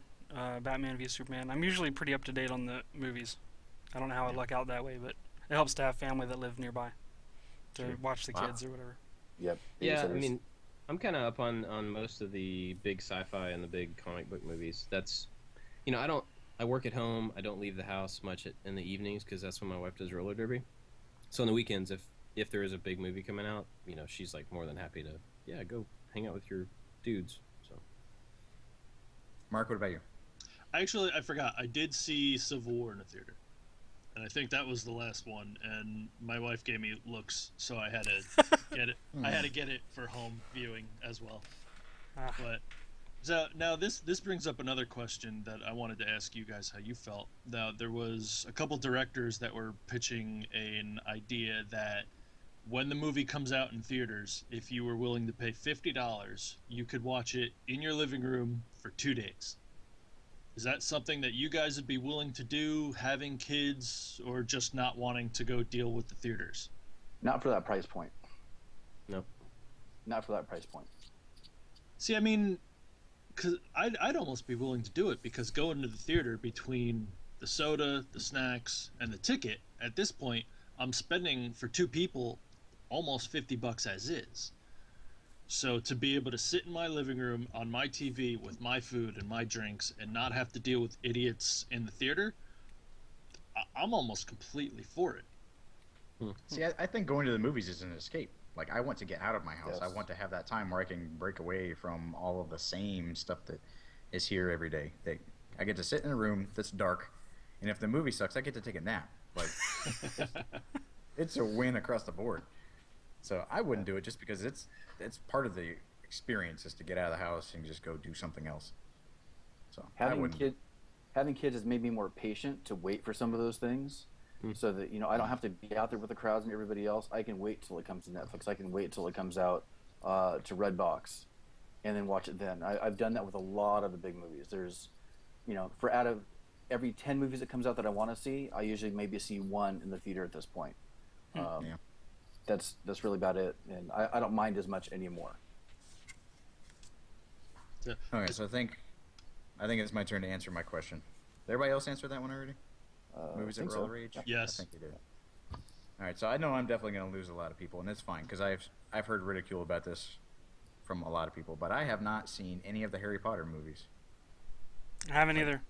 Speaker 5: Batman v Superman. I'm usually pretty up to date on the movies. I don't know how I luck out that way, but it helps to have family that live nearby to watch the kids or whatever.
Speaker 3: Yep.
Speaker 1: Yeah, I mean, I'm kind of up on most of the big sci-fi and the big comic book movies. That's, you know, I work at home. I don't leave the house much in the evenings because that's when my wife does roller derby. So on the weekends, if there is a big movie coming out, you know, she's like more than happy to, go hang out with your dudes. So,
Speaker 2: Mark, what about you?
Speaker 4: I forgot. I did see Civil War in a theater. And I think that was the last one, and my wife gave me looks, so I had to get it. I had to get it for home viewing as well. But so now this brings up another question that I wanted to ask you guys how you felt. Now there was a couple directors that were pitching an idea that when the movie comes out in theaters, if you were willing to pay $50, you could watch it in your living room for 2 days. Is that something that you guys would be willing to do, having kids, or just not wanting to go deal with the theaters?
Speaker 3: Not for that price point.
Speaker 1: No.
Speaker 3: Not for that price point.
Speaker 4: See, I mean, because I'd almost be willing to do it because going to the theater between the soda, the snacks, and the ticket, at this point, I'm spending for 2 people almost $50 as is. So to be able to sit in my living room on my TV with my food and my drinks and not have to deal with idiots in the theater, I'm almost completely for it.
Speaker 2: See, I think going to the movies is an escape. Like, I want to get out of my house.
Speaker 3: Yes.
Speaker 2: I want to have that time where I can break away from all of the same stuff that is here every day. I get to sit in a room that's dark, and if the movie sucks, I get to take a nap. Like, it's a win across the board. So I wouldn't do it just because it's part of the experience is to get out of the house and just go do something else. So
Speaker 3: having kids has made me more patient to wait for some of those things, so that I don't have to be out there with the crowds and everybody else. I can wait till it comes to Netflix. I can wait till it comes out to Redbox, and then watch it then. I've done that with a lot of the big movies. There's, for out of every 10 movies that comes out that I want to see, I usually maybe see one in the theater at this point. that's really about it, and I don't mind as much anymore.
Speaker 2: Okay, so I think it's my turn to answer my question. Did everybody else answer that one already? Movies that were all the rage?
Speaker 4: Yes.
Speaker 2: I think they did. All right, so I know I'm definitely going to lose a lot of people, and it's fine because I've heard ridicule about this from a lot of people, but I have not seen any of the Harry Potter movies.
Speaker 5: I haven't either.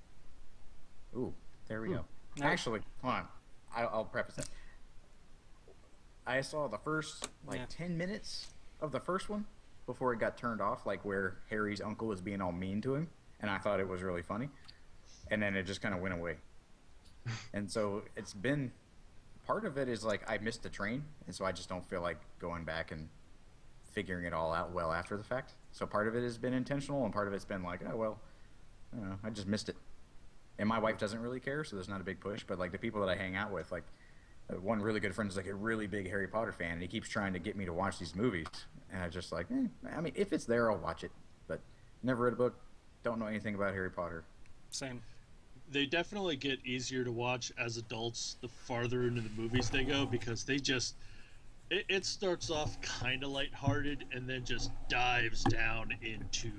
Speaker 2: Ooh, there we go.
Speaker 5: No.
Speaker 2: Actually, hold on. I'll preface that. I saw the first 10 minutes of the first one before it got turned off, like where Harry's uncle was being all mean to him, and I thought it was really funny, and then it just kind of went away. And so it's been, part of it is like I missed the train, and so I just don't feel like going back and figuring it all out well after the fact. So part of it has been intentional, and part of it's been like, oh well, I don't know, I just missed it. And my wife doesn't really care, so there's not a big push. But like the people that I hang out with, like one really good friend is like a really big Harry Potter fan, and he keeps trying to get me to watch these movies. And I just like, I mean, if it's there, I'll watch it. But never read a book, don't know anything about Harry Potter.
Speaker 5: Same.
Speaker 4: They definitely get easier to watch as adults the farther into the movies they go, because they just it starts off kind of lighthearted and then just dives down into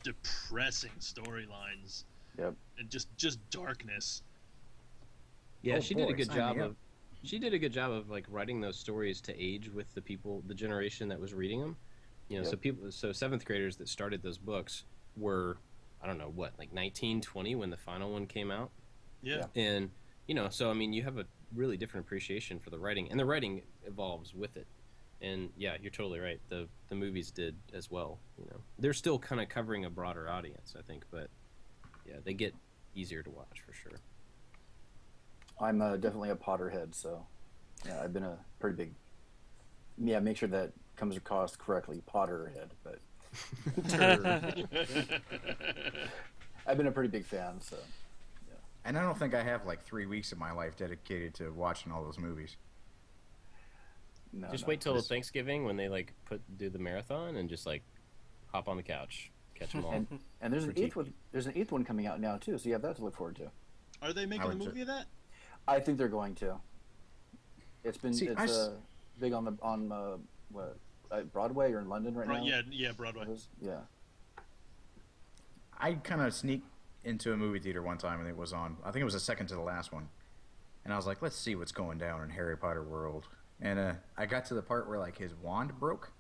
Speaker 4: depressing storylines.
Speaker 3: Yep.
Speaker 4: And just darkness.
Speaker 1: Yeah, she did a good job
Speaker 2: of.
Speaker 1: She did a good job of like writing those stories to age with the people, the generation that was reading them. You know, so seventh graders that started those books were, I don't know what, like 19, 20 when the final one came out.
Speaker 4: Yeah.
Speaker 1: And you know, so I mean, you have a really different appreciation for the writing, and the writing evolves with it. And yeah, you're totally right. The movies did as well. You know, they're still kind of covering a broader audience, I think, but yeah, they get easier to watch for sure.
Speaker 3: I'm definitely a Potterhead, so yeah, I've been a pretty big. Yeah, make sure that comes across correctly, Potterhead. But I've been a pretty big fan, so yeah.
Speaker 2: And I don't think I have like 3 weeks of my life dedicated to watching all those movies.
Speaker 3: No,
Speaker 1: Just wait till Thanksgiving when they like do the marathon and just like hop on the couch, catch them all.
Speaker 3: And there's an eighth one. There's an eighth one coming out now too, so you have that to look forward to.
Speaker 4: Are they making a movie of that?
Speaker 3: I think they're going to. It's been big on Broadway or in London right now.
Speaker 4: Yeah, Broadway.
Speaker 3: Yeah.
Speaker 2: I kind of sneaked into a movie theater one time and it was on. I think it was the second to the last one, and I was like, let's see what's going down in Harry Potter world. And I got to the part where like his wand broke.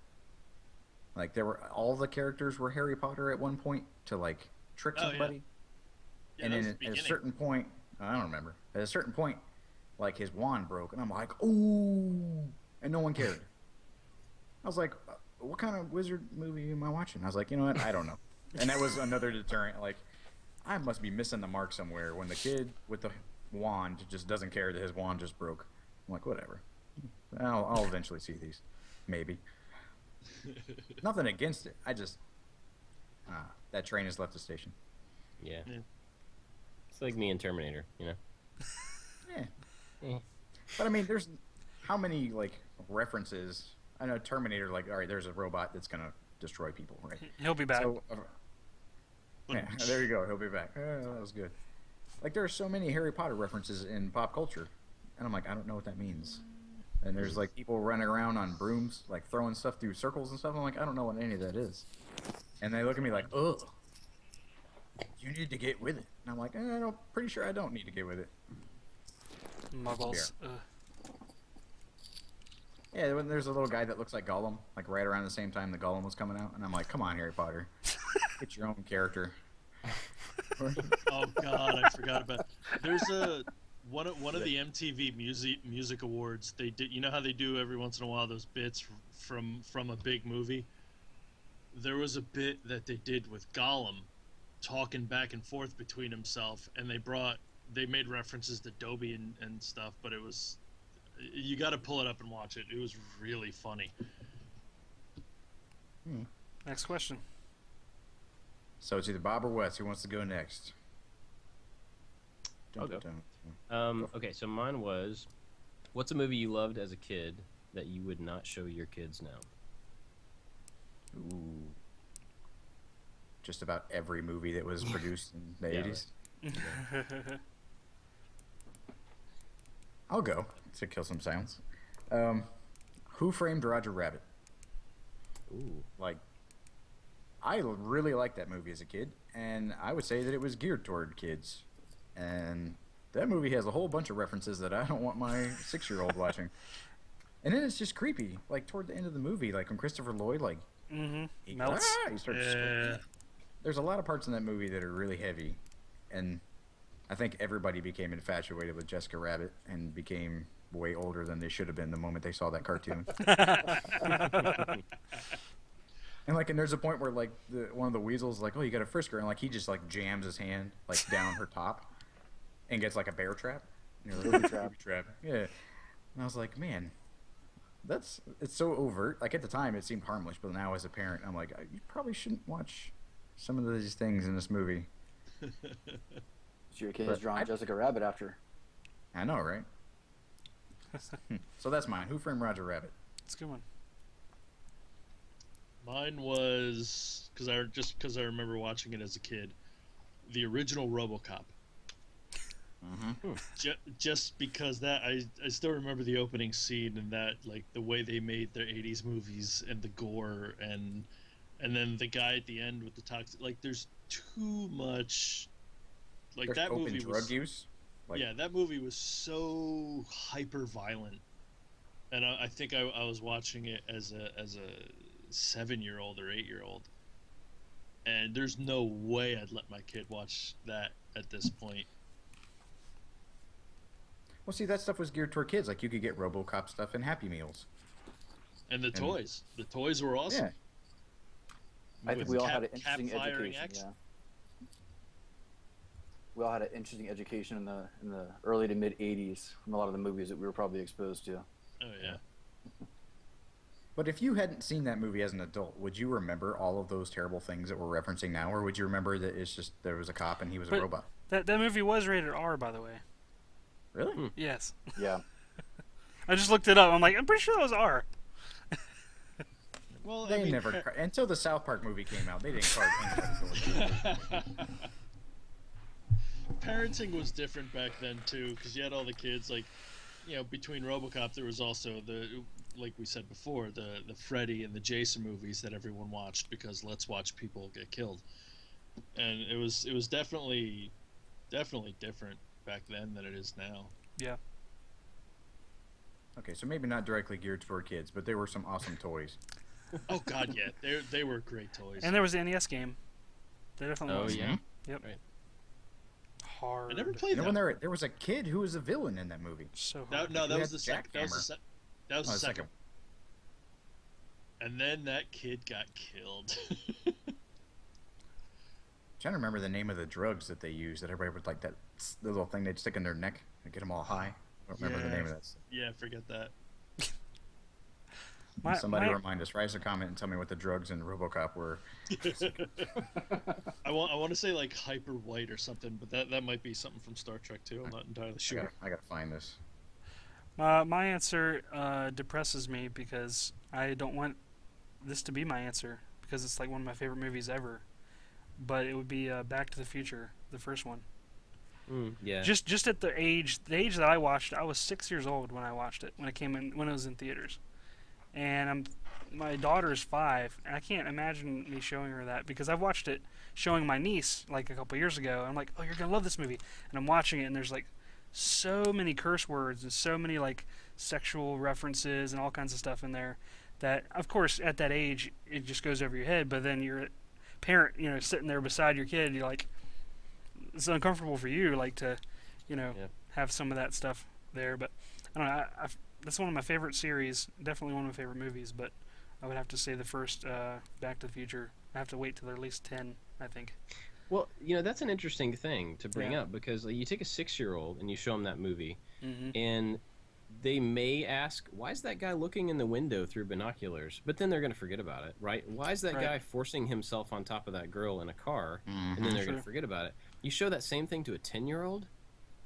Speaker 2: Like all the characters were Harry Potter at one point to like trick somebody.
Speaker 4: Yeah,
Speaker 2: and then at a certain point, I don't remember. At a certain point, like his wand broke, and I'm like, ooh, and no one cared. I was like, what kind of wizard movie am I watching? I was like, you know what? I don't know. And that was another deterrent. Like, I must be missing the mark somewhere when the kid with the wand just doesn't care that his wand just broke. I'm like, whatever. I'll eventually see these, maybe. Nothing against it. I just that train has left the station.
Speaker 1: Yeah. It's like me and Terminator, you know.
Speaker 2: Yeah. But I mean, there's how many like references? I know Terminator. Like, all right, there's a robot that's gonna destroy people, right?
Speaker 5: He'll be back.
Speaker 2: So, yeah, there you go. He'll be back. That was good. Like, there are so many Harry Potter references in pop culture, and I'm like, I don't know what that means. And there's like people running around on brooms, like throwing stuff through circles and stuff. I'm like, I don't know what any of that is. And they look at me like, ugh, you need to get with it. And I'm like, I'm pretty sure I don't need to get with it.
Speaker 5: Muggles.
Speaker 2: Yeah, when there's a little guy that looks like Gollum, like right around the same time the Gollum was coming out, and I'm like, come on, Harry Potter, get your own character.
Speaker 4: Oh God, I forgot about. There's one of the MTV music awards. They did. You know how they do every once in a while those bits from a big movie. There was a bit that they did with Gollum, talking back and forth between himself, and they made references to Dobby and stuff, but it was. You got to pull it up and watch it. It was really funny.
Speaker 5: Next question.
Speaker 2: So it's either Bob or Wes. Who wants to go next?
Speaker 1: I'll go. Okay, so mine was, what's a movie you loved as a kid that you would not show your kids now?
Speaker 2: Ooh. Just about every movie that was produced in the 80s. I'll go to kill some sounds. Who Framed Roger Rabbit?
Speaker 1: Ooh.
Speaker 2: Like, I really liked that movie as a kid, and I would say that it was geared toward kids. And that movie has a whole bunch of references that I don't want my 6-year-old watching. And then it's just creepy. Like, toward the end of the movie, like when Christopher Lloyd, like, he
Speaker 5: melts.
Speaker 2: He starts screaming. There's a lot of parts in that movie that are really heavy. And I think everybody became infatuated with Jessica Rabbit and became way older than they should have been the moment they saw that cartoon. And there's a point where like one of the weasels like, oh, you got to frisk her, and like he just like jams his hand like down her top and gets like a bear trap. Booby trap. Yeah. And I was like, man, it's so overt. Like at the time it seemed harmless, but now as a parent I'm like, you probably shouldn't watch some of these things in this movie.
Speaker 3: So your kid has drawn Jessica Rabbit after.
Speaker 2: I know, right? So that's mine. Who Framed Roger Rabbit?
Speaker 5: That's a good one.
Speaker 4: Mine was because I remember watching it as a kid. The original RoboCop.
Speaker 2: Mm-hmm.
Speaker 4: Just because that I still remember the opening scene and that like the way they made their 80s movies and the gore and then the guy at the end with the toxic, like there's too much like
Speaker 2: There's
Speaker 4: that
Speaker 2: open
Speaker 4: movie
Speaker 2: drug
Speaker 4: was
Speaker 2: use. Like,
Speaker 4: yeah, that movie was so hyper violent, and I think I was watching it as a 7-year-old or 8-year-old, and there's no way I'd let my kid watch that at this point.
Speaker 2: well, see, that stuff was geared toward kids. Like you could get RoboCop stuff in Happy Meals.
Speaker 4: And the toys were awesome.
Speaker 2: Yeah.
Speaker 3: I think
Speaker 4: With
Speaker 3: we all had
Speaker 4: cap-
Speaker 3: an interesting
Speaker 4: cap firing
Speaker 3: education.
Speaker 4: action.
Speaker 3: Yeah. We all had an interesting education in the early to mid '80s from a lot of the movies that we were probably exposed to.
Speaker 4: Oh yeah.
Speaker 2: But if you hadn't seen that movie as an adult, would you remember all of those terrible things that we're referencing now, or would you remember that it's just there was a cop and he was a robot?
Speaker 5: That movie was rated R, by the way.
Speaker 2: Really?
Speaker 5: Yes.
Speaker 3: Yeah.
Speaker 5: I just looked it up. I'm like, I'm pretty sure that was R.
Speaker 4: Well,
Speaker 2: They never until the South Park movie came out. They didn't card anybody.
Speaker 4: Parenting was different back then too, because you had all the kids. Like, between RoboCop, there was also like we said before, the Freddy and the Jason movies that everyone watched because let's watch people get killed, and it was definitely different back then than it is now.
Speaker 5: Yeah.
Speaker 2: Okay, so maybe not directly geared toward kids, but there were some awesome toys.
Speaker 4: Oh God, yeah, they were great toys.
Speaker 5: And there was the NES game. There definitely was.
Speaker 1: Oh yeah.
Speaker 5: Yep.
Speaker 1: Right.
Speaker 5: Hard.
Speaker 4: I never played that.
Speaker 2: When there was a kid who was a villain in that movie.
Speaker 5: So hard.
Speaker 4: That was the second. That was the second.
Speaker 2: Second.
Speaker 4: And then that kid got killed.
Speaker 2: Trying to remember the name of the drugs that they used that everybody would like the little thing they'd stick in their neck and get them all high. I don't remember the name of that.
Speaker 4: Yeah, forget that.
Speaker 2: Somebody remind us. Write us a comment and tell me what the drugs in RoboCop were.
Speaker 4: I want to say like hyper white or something, but that might be something from Star Trek too. I'm not entirely sure.
Speaker 2: I gotta find this.
Speaker 5: My answer depresses me because I don't want this to be my answer because it's like one of my favorite movies ever. But it would be Back to the Future, the first one.
Speaker 1: Yeah.
Speaker 5: Just at the age that I watched, I was 6 years old when I watched it when it was in theaters, and my daughter's 5, and I can't imagine me showing her that because I've watched it showing my niece like a couple years ago. And I'm like, oh, you're gonna love this movie, and I'm watching it, and there's like so many curse words and so many like sexual references and all kinds of stuff in there that, of course, at that age it just goes over your head. But then you're a parent, sitting there beside your kid, you're like, it's uncomfortable for you, like to, have some of that stuff there. But I don't know. That's one of my favorite series. Definitely one of my favorite movies. But I would have to say the first Back to the Future. I have to wait till they're at least 10, I think.
Speaker 1: Well, that's an interesting thing to bring up because you take a 6-year-old and you show them that movie, and they may ask, why is that guy looking in the window through binoculars? But then they're going to forget about it, right? Why is that guy forcing himself on top of that girl in a car? And then they're going to forget about it. You show that same thing to a 10-year-old,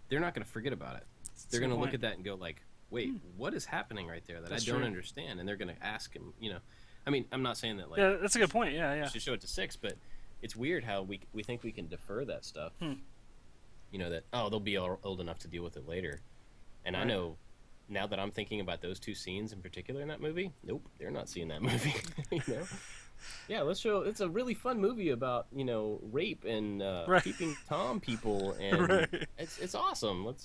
Speaker 1: they're not going to forget about it. They're going to look at that and go like, wait, what is happening right there that I don't understand? And they're going to ask him, I mean, I'm not saying that like...
Speaker 5: Yeah, that's a good point, yeah.
Speaker 1: You should show it to 6, but it's weird how we think we can defer that stuff. That, they'll be old enough to deal with it later. And I know now that I'm thinking about those two scenes in particular in that movie, nope, they're not seeing that movie. You know? Yeah, let's show. It's a really fun movie about rape and peeping Tom people, and it's awesome.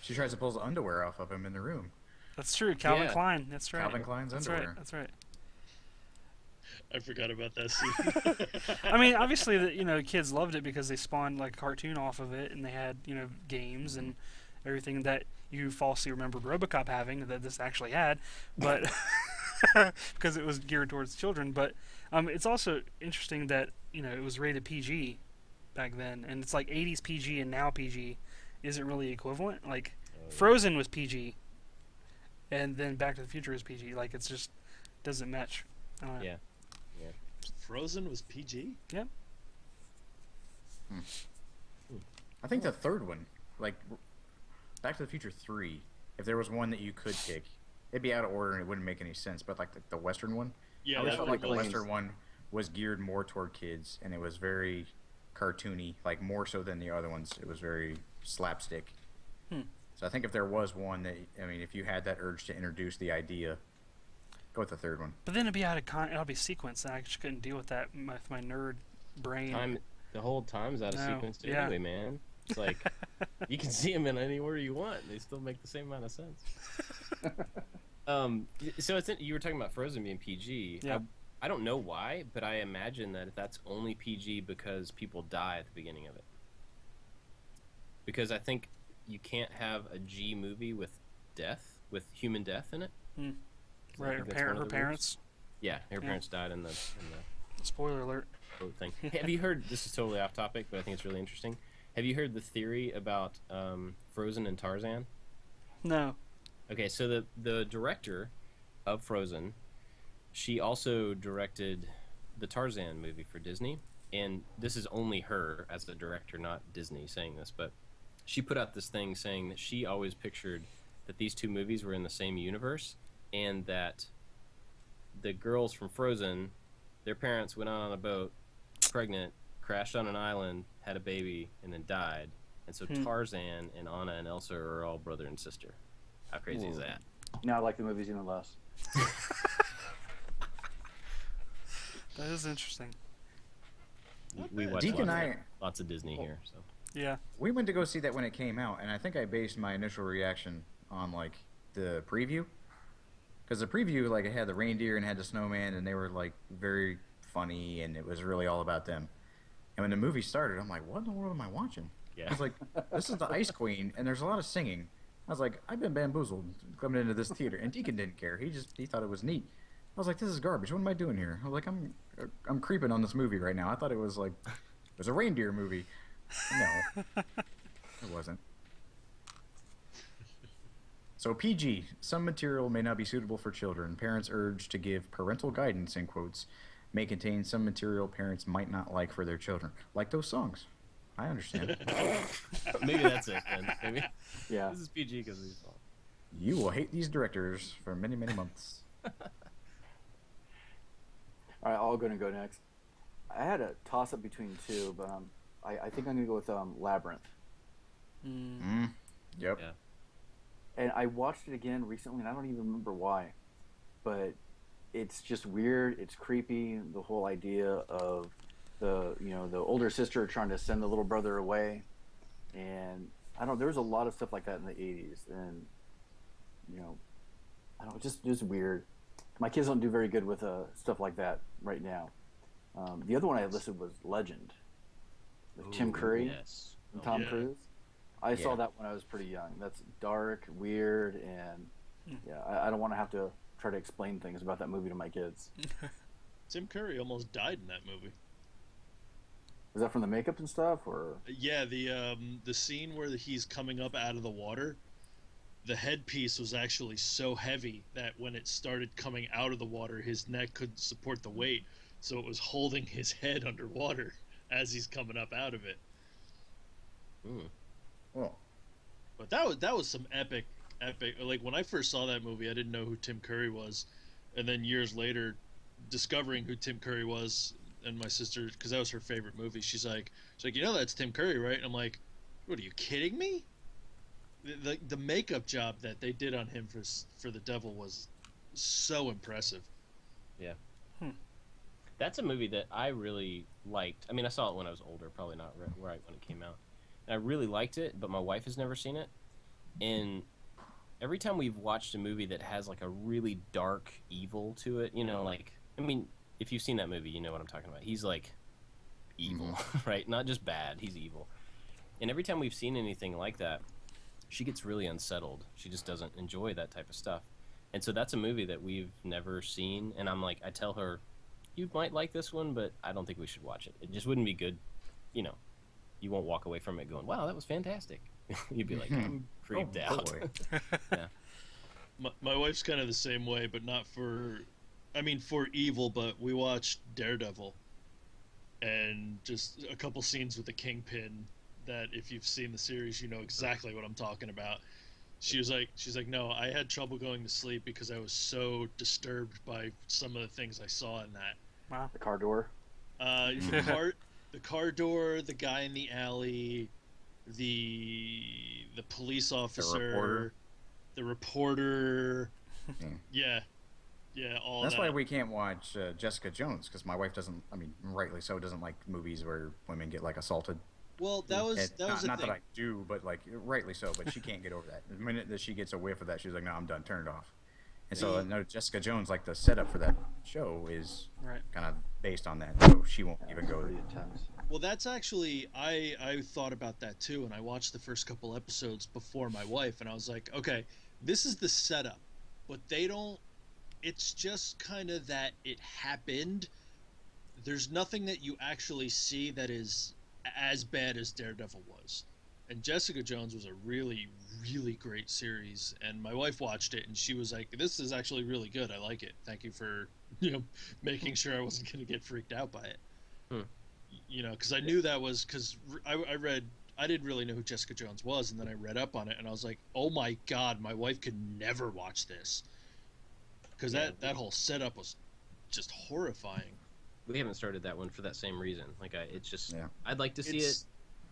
Speaker 2: She tries to pull the underwear off of him in the room.
Speaker 5: That's true. Calvin Klein. That's right.
Speaker 2: Calvin Klein's underwear.
Speaker 5: That's right.
Speaker 4: I forgot about that scene.
Speaker 5: I mean, obviously, kids loved it because they spawned like a cartoon off of it, and they had games and everything that you falsely remembered RoboCop having that this actually had, but because it was geared towards children. But it's also interesting that it was rated PG back then, and it's like 80s PG and now PG isn't really equivalent. Like Frozen was PG, and then Back to the Future is PG. Like it's just doesn't match.
Speaker 1: Yeah.
Speaker 4: Frozen was PG?
Speaker 5: Yep.
Speaker 2: I think the third one, like Back to the Future 3, if there was one that you could pick, it'd be out of order and it wouldn't make any sense. But like the Western one,
Speaker 4: yeah,
Speaker 2: I always felt like the
Speaker 3: really
Speaker 2: Western one was geared more toward kids, and it was very cartoony, like more so than the other ones. It was very slapstick. So I think if there was one that, if you had that urge to introduce the idea, go with the third one.
Speaker 5: But then it'd be it'd be sequence, and I just couldn't deal with that with my nerd brain.
Speaker 1: The whole time's out of sequence too, anyway, man. It's like you can see them in anywhere you want; they still make the same amount of sense. So you were talking about Frozen being PG.
Speaker 5: Yeah.
Speaker 1: I don't know why, but I imagine that that's only PG because people die at the beginning of it. Because I think you can't have a G movie with human death in it.
Speaker 5: Right, her parents.
Speaker 1: Yeah, her parents died in the
Speaker 5: Spoiler alert.
Speaker 1: boat thing. Have you heard? This is totally off topic, but I think it's really interesting. Have you heard the theory about Frozen and Tarzan?
Speaker 5: No.
Speaker 1: Okay, so the director of Frozen, she also directed the Tarzan movie for Disney, and this is only her as the director, not Disney, saying this, but she put out this thing saying that she always pictured that these two movies were in the same universe, and that the girls from Frozen, their parents went out on a boat, pregnant, crashed on an island, had a baby, and then died. And so Tarzan and Anna and Elsa are all brother and sister. How crazy is that?
Speaker 3: Now I like the movies even less.
Speaker 5: That is interesting.
Speaker 1: We watch lots of Disney here. So
Speaker 5: Yeah.
Speaker 2: We went to go see that when it came out, and I think I based my initial reaction on like the preview, because the preview, like, it had the reindeer and had the snowman, and they were like very funny, and it was really all about them. And when the movie started, I'm like, what in the world am I watching?
Speaker 1: yeah,
Speaker 2: I was like, this is the Ice Queen, and there's a lot of singing. I was like, I've been bamboozled coming into this theater, and Deacon didn't care. He thought it was neat. I was like, this is garbage. What am I doing here? I was like, I'm creeping on this movie right now. I thought it was like, it was a reindeer movie. No, it wasn't. So PG, some material may not be suitable for children. Parents urged to give parental guidance, in quotes, may contain some material parents might not like for their children. Like those songs. I understand.
Speaker 1: maybe that's it. Then. Maybe
Speaker 3: Yeah.
Speaker 1: this is PG because of these songs.
Speaker 2: You will hate these directors for many, many months.
Speaker 3: All right, I'll go next. I had a toss-up between two, but I think I'm going to go with Labyrinth.
Speaker 2: Yep.
Speaker 1: Yeah.
Speaker 3: And I watched it again recently, and I don't even remember why. But it's just weird. It's creepy. The whole idea of the older sister trying to send the little brother away, and there was a lot of stuff like that in the 80s, and just weird. My kids don't do very good with stuff like that right now. The other one I had listed was Legend with Tim Curry and Tom Cruise. I saw that when I was pretty young. That's dark, weird, and I don't want to have to try to explain things about that movie to my kids.
Speaker 4: Tim Curry almost died in that movie.
Speaker 3: Is that from the makeup and stuff, or?
Speaker 4: Yeah, the scene where he's coming up out of the water, the headpiece was actually so heavy that when it started coming out of the water, his neck couldn't support the weight, so it was holding his head underwater as he's coming up out of it.
Speaker 2: Well,
Speaker 4: but that was some epic. Like, when I first saw that movie, I didn't know who Tim Curry was, and then years later, discovering who Tim Curry was, and my sister, because that was her favorite movie, she's like, that's Tim Curry, right? And I'm like, what, are you kidding me? the makeup job that they did on him for the devil was so impressive.
Speaker 1: Yeah. That's a movie that I really liked. I mean, I saw it when I was older, probably not right when it came out. And I really liked it, but my wife has never seen it. And every time we've watched a movie that has like a really dark evil to it, you know, like, I mean, if you've seen that movie, you know what I'm talking about. He's like evil, right? Not just bad, he's evil. And every time we've seen anything like that, she gets really unsettled. She just doesn't enjoy that type of stuff. And so that's a movie that we've never seen. And I'm like, I tell her, you might like this one, but I don't think we should watch it. It just wouldn't be good. You know, you won't walk away from it going, wow, that was fantastic. You'd be like, I'm creeped out. Yeah.
Speaker 4: My wife's kind of the same way, but not for, I mean, for evil, but we watched Daredevil. And just a couple scenes with the Kingpin that if you've seen the series, you know exactly what I'm talking about. She's like, no, I had trouble going to sleep because I was so disturbed by some of the things I saw in that.
Speaker 5: Wow.
Speaker 3: The car door.
Speaker 4: The car door, the guy in the alley, the police officer, the reporter. Yeah, all
Speaker 2: That's
Speaker 4: that.
Speaker 2: why we can't watch Jessica Jones, because my wife doesn't. I mean, rightly so, doesn't like movies where women get like assaulted.
Speaker 4: Well, that was the
Speaker 2: not
Speaker 4: thing.
Speaker 2: that I do, but like rightly so. But she can't get over that. The minute that she gets a whiff of that, she's like, "No, I'm done. Turn it off." And so, no, Jessica Jones, like the setup for that show, is kind of based on that. So she won't even go there.
Speaker 3: Intense.
Speaker 4: Well, that's actually I thought about that too, and I watched the first couple episodes before my wife, and I was like, okay, this is the setup, but they don't. It's just kind of that it happened. There's nothing that you actually see that is as bad as Daredevil was. And Jessica Jones was a really, really great series. And my wife watched it, and she was like, this is actually really good. I like it. Thank you for, making sure I wasn't going to get freaked out by it. Because I knew that was, because I didn't really know who Jessica Jones was, and then I read up on it, and I was like, oh my God, my wife could never watch this. Because that whole setup was just horrifying.
Speaker 1: We haven't started that one for that same reason. Like, I'd like to see it,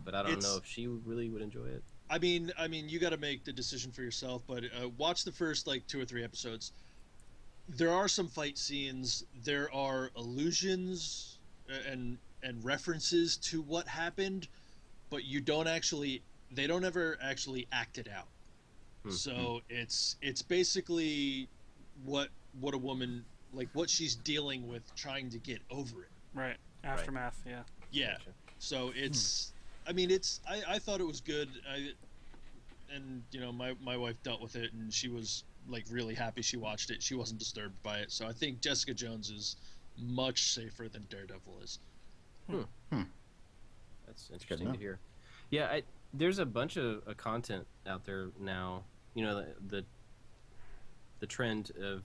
Speaker 1: but I don't know if she really would enjoy it.
Speaker 4: I mean, you got to make the decision for yourself. But watch the first 2 or 3 episodes. There are some fight scenes. There are allusions and references to what happened, but they don't ever actually act it out. So it's basically what a woman, like what she's dealing with, trying to get over it.
Speaker 5: Right. Aftermath.
Speaker 1: Right.
Speaker 4: Yeah.
Speaker 1: Gotcha.
Speaker 4: So it's. I mean, I thought it was good. My wife dealt with it, and she was like really happy she watched it. She wasn't disturbed by it. So I think Jessica Jones is much safer than Daredevil is.
Speaker 1: That's interesting to hear. Yeah, there's a bunch of content out there now. The trend of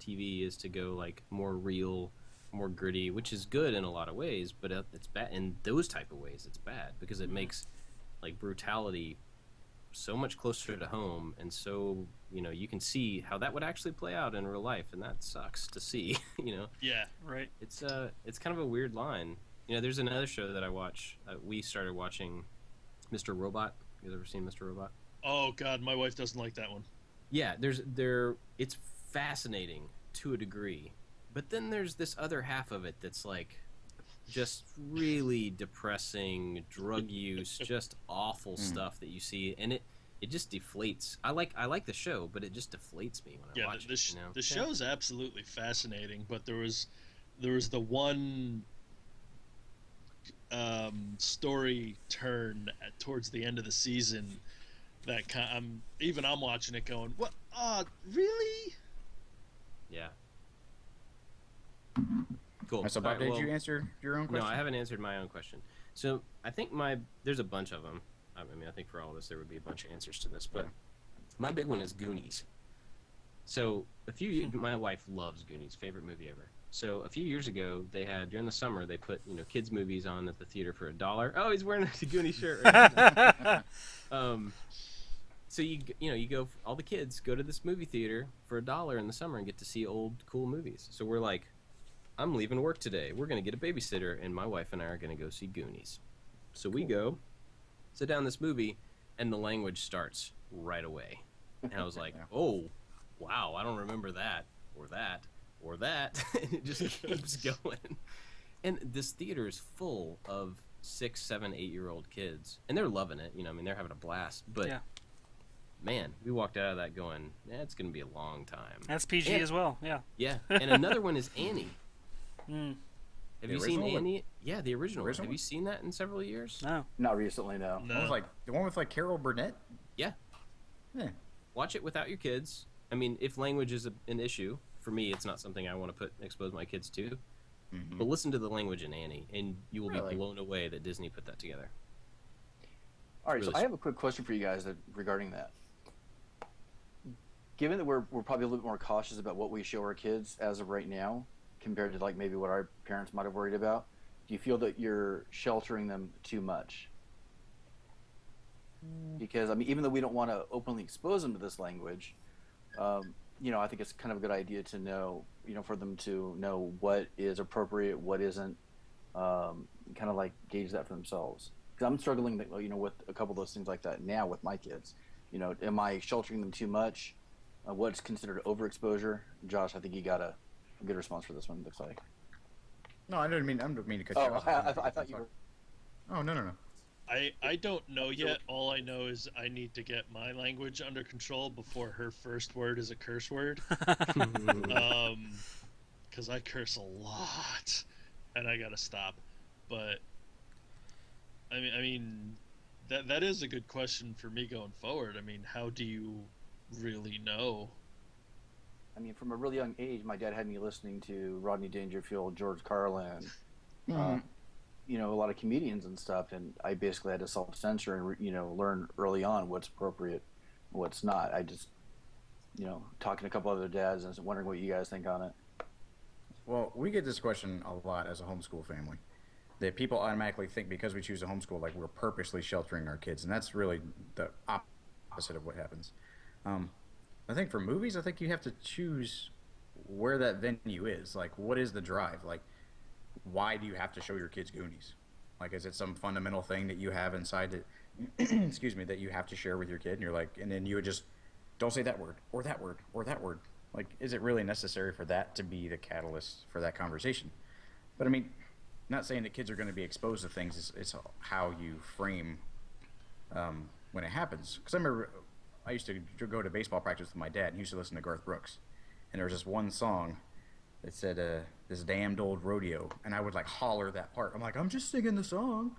Speaker 1: TV is to go like more real, more gritty, which is good in a lot of ways, but it's bad in those type of ways. It's bad because it makes like brutality so much closer to home, and so you can see how that would actually play out in real life, and that sucks to see.
Speaker 4: Yeah, right.
Speaker 1: It's kind of a weird line. There's another show that I watch. We started watching Mr. Robot. You guys ever seen Mr. Robot?
Speaker 4: Oh God, my wife doesn't like that one.
Speaker 1: Yeah, it's fascinating to a degree, but then there's this other half of it that's like just really depressing, drug use, just awful stuff that you see, and it just deflates. I like the show, but it just deflates me when I watch it.
Speaker 4: The show's absolutely fascinating, but there was the one story turn towards the end of the season that I'm watching it going, what? Really?
Speaker 1: Yeah. Cool.
Speaker 2: So, Bob, did you answer your own question?
Speaker 1: No, I haven't answered my own question. So, I think there's a bunch of them. I mean, I think for all of us there would be a bunch of answers to this, but my big one is Goonies. So, my wife loves Goonies, favorite movie ever. So, a few years ago, they had, during the summer, they put, kids' movies on at the theater for $1. Oh, he's wearing a Goonies shirt right now. So you go, all the kids go to this movie theater for $1 in the summer and get to see old cool movies. So we're like, I'm leaving work today. We're going to get a babysitter, and my wife and I are going to go see Goonies. So we go, sit down this movie, and the language starts right away. And I was like,
Speaker 2: Yeah.
Speaker 1: oh, wow, I don't remember that, or that, or that. And it just keeps going. And this theater is full of 6, 7, 8-year-old kids. And they're loving it. You know, I mean, they're having a blast. But,
Speaker 5: Yeah.
Speaker 1: man, we walked out of that going, it's going to be a long time.
Speaker 5: That's PG
Speaker 1: And-
Speaker 5: as well. Yeah.
Speaker 1: Yeah. And another one is Annie.
Speaker 5: Mm.
Speaker 1: Have
Speaker 2: The
Speaker 1: you seen
Speaker 2: original?
Speaker 1: Annie? Yeah, the original.
Speaker 2: Original?
Speaker 1: Have you seen that in several years?
Speaker 5: No.
Speaker 3: Not recently, no.
Speaker 2: The one with, like, Carol Burnett?
Speaker 1: Yeah.
Speaker 2: Yeah.
Speaker 1: Watch it without your kids. I mean, if language is an issue, for me, it's not something I want to expose my kids to.
Speaker 2: Mm-hmm.
Speaker 1: But listen to the language in Annie, and you will
Speaker 2: Really?
Speaker 1: be blown away that Disney put that together.
Speaker 3: All right,
Speaker 1: really
Speaker 3: so I have a quick question for you guys regarding that. Given that we're probably a little bit more cautious about what we show our kids as of right now, compared to like maybe what our parents might have worried about, do you feel that you're sheltering them too much? Because I mean, even though we don't want to openly expose them to this language, you know, I think it's kind of a good idea to know, you know, for them to know what is appropriate, what isn't, kind of like gauge that for themselves. Because I'm struggling, you know, with a couple of those things like that now with my kids. You know, am I sheltering them too much? What's considered overexposure? Josh, I think you got a good response for this one. Looks like.
Speaker 2: No, I didn't mean to cut you
Speaker 3: Oh,
Speaker 2: off.
Speaker 3: I thought you were.
Speaker 2: Oh, no.
Speaker 4: I don't know yet. All I know is I need to get my language under control before her first word is a curse word. Because I curse a lot, and I gotta stop. But I mean, that is a good question for me going forward. I mean, how do you really know?
Speaker 3: I mean, from a really young age, my dad had me listening to Rodney Dangerfield, George Carlin, you know, a lot of comedians and stuff, and I basically had to self-censor and, you know, learn early on what's appropriate, what's not. I just, you know, talking to a couple other dads and wondering what you guys think on it.
Speaker 2: Well, we get this question a lot as a homeschool family. That people automatically think because we choose a homeschool, like we're purposely sheltering our kids, and that's really the opposite of what happens. I think for movies, I think you have to choose where that venue is. Like, what is the drive? Like, why do you have to show your kids Goonies? Like, is it some fundamental thing that you have inside that, excuse me, that you have to share with your kid? And you're like, and then you would just don't say that word or that word or that word. Like, is it really necessary for that to be the catalyst for that conversation? But I mean, not saying that kids are going to be exposed to things. It's how you frame when it happens. Because I remember I used to go to baseball practice with my dad, and he used to listen to Garth Brooks. And there was this one song that said, this damned old rodeo. And I would, like, holler that part. I'm like, I'm just singing the song.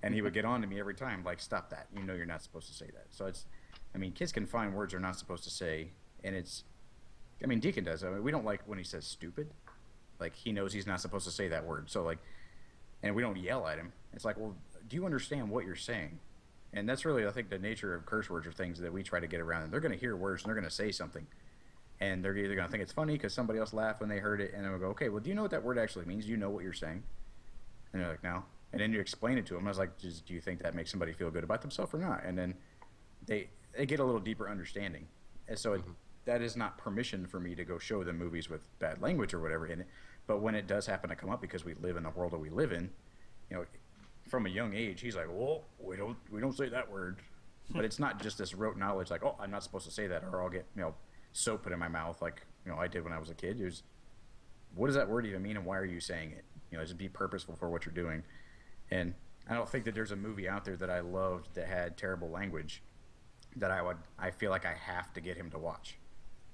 Speaker 2: And he would get on to me every time, like, stop that. You know you're not supposed to say that. So it's, I mean, kids can find words they're not supposed to say. And it's, I mean, Deacon does. I mean, we don't like when he says stupid. Like, he knows he's not supposed to say that word. So, like, and we don't yell at him. It's like, well, do you understand what you're saying? And that's really, I think, the nature of curse words are things that we try to get around. And they're going to hear words and they're going to say something. And they're either going to think it's funny because somebody else laughed when they heard it. And they'll go, okay, well, do you know what that word actually means? Do you know what you're saying? And they're like, no. And then you explain it to them. I was like, do you think that makes somebody feel good about themselves or not? And then they get a little deeper understanding. And so that is not permission for me to go show them movies with bad language or whatever in it. But when it does happen to come up because we live in the world that we live in, you know, from a young age, he's like, well, we don't say that word. But it's not just this rote knowledge like, oh, I'm not supposed to say that, or I'll get, you know, soap put in my mouth like, you know, I did when I was a kid. It was, what does that word even mean and why are you saying it? You know, just be purposeful for what you're doing. And I don't think that there's a movie out there that I loved that had terrible language that I feel like I have to get him to watch.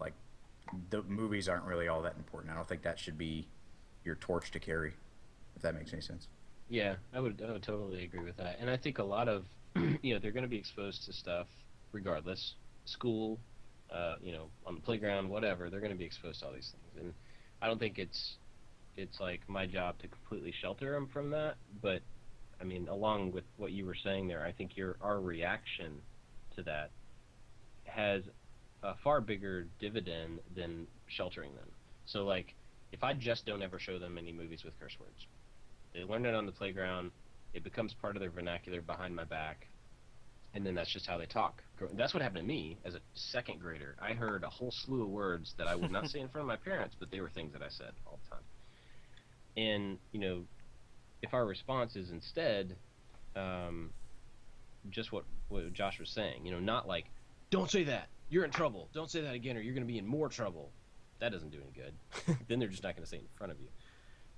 Speaker 2: Like, the movies aren't really all that important. I don't think that should be your torch to carry, if that makes any sense.
Speaker 1: Yeah, I would totally agree with that. And I think a lot of, you know, they're going to be exposed to stuff regardless. School, you know, on the playground, whatever, they're going to be exposed to all these things. And I don't think it's like my job to completely shelter them from that. But, I mean, along with what you were saying there, I think our reaction to that has a far bigger dividend than sheltering them. So, like, if I just don't ever show them any movies with curse words, they learn it on the playground, it becomes part of their vernacular behind my back, and then that's just how they talk. That's what happened to me as a second grader. I heard a whole slew of words that I would not say in front of my parents, but they were things that I said all the time. And, you know, if our response is instead just what Josh was saying, you know, not like don't say that. You're in trouble. Don't say that again or you're going to be in more trouble. That doesn't do any good. Then they're just not going to say it in front of you.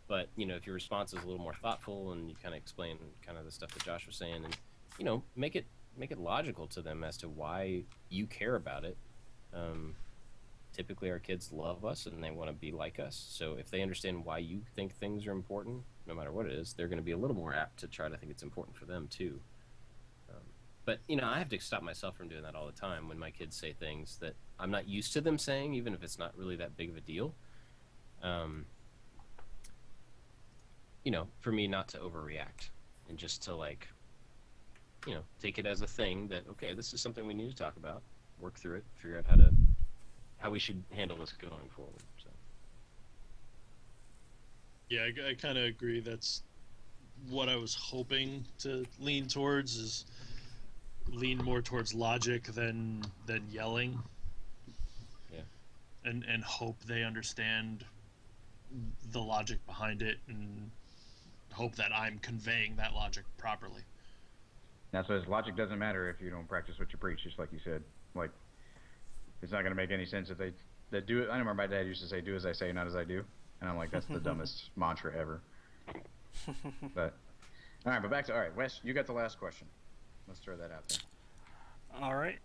Speaker 1: But, if your response is a little more thoughtful and you kind of explain kind of the stuff that Josh was saying and, make it logical to them as to why you care about it. Typically our kids love us and they want to be like us. So if they understand why you think things are important, no matter what it is, they're going to be a little more apt to try to think it's important for them too. But, I have to stop myself from doing that all the time when my kids say things that I'm not used to them saying, even if it's not really that big of a deal. For me not to overreact and just to take it as a thing that, okay, this is something we need to talk about, work through it, figure out how we should handle this going forward. So.
Speaker 4: Yeah, I kind of agree. That's what I was hoping to lean towards, is lean more towards logic than yelling.
Speaker 1: Yeah.
Speaker 4: And hope they understand the logic behind it, and hope that I'm conveying that logic properly.
Speaker 2: Now, so logic doesn't matter if you don't practice what you preach, just like you said. Like, it's not going to make any sense if they do it. I remember my dad used to say, do as I say, not as I do. And I'm like, that's the dumbest mantra ever. But, all right, all right, Wes, you got the last question. Let's throw that out there.
Speaker 5: All right.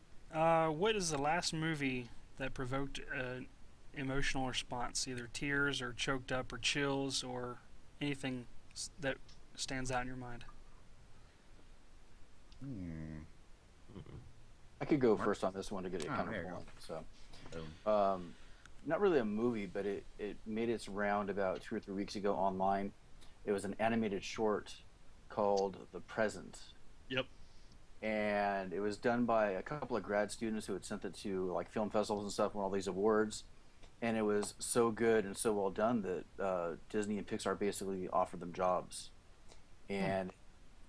Speaker 5: What is the last movie that provoked an emotional response, either tears or choked up or chills or anything that stands out in your mind?
Speaker 3: I could go first on this one to get it kind of going. So, not really a movie, but it made its round about 2 or 3 weeks ago online. It was an animated short called The Present.
Speaker 4: Yep.
Speaker 3: And it was done by a couple of grad students who had sent it to like film festivals and stuff, won all these awards. And it was so good and so well done that Disney and Pixar basically offered them jobs. And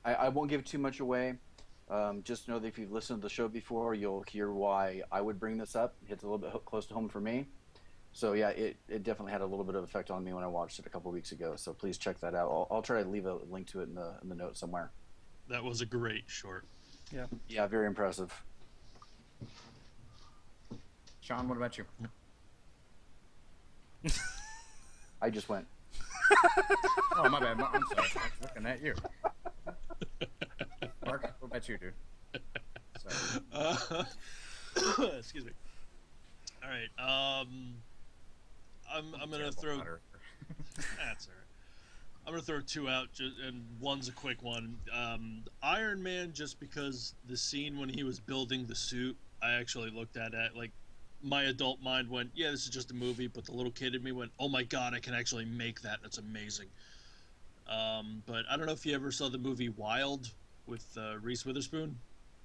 Speaker 3: I won't give too much away. Just know that if you've listened to the show before, you'll hear why I would bring this up. It's a little bit close to home for me. So yeah, it definitely had a little bit of effect on me when I watched it a couple of weeks ago. So please check that out. I'll try to leave a link to it in the notes somewhere.
Speaker 4: That was a great short.
Speaker 5: Yeah.
Speaker 3: Yeah, very impressive.
Speaker 2: Sean, what about you?
Speaker 3: I just went.
Speaker 2: Oh, my bad. I'm sorry. I was looking at you. Mark, what about you, dude? Sorry.
Speaker 4: Excuse me. All right. I'm gonna throw. That's all right. I'm gonna throw two out, and one's a quick one. Iron Man, just because the scene when he was building the suit, I actually looked at it like my adult mind went, yeah, this is just a movie, but the little kid in me went, oh my god, I can actually make that. That's amazing. But I don't know if you ever saw the movie Wild with Reese Witherspoon.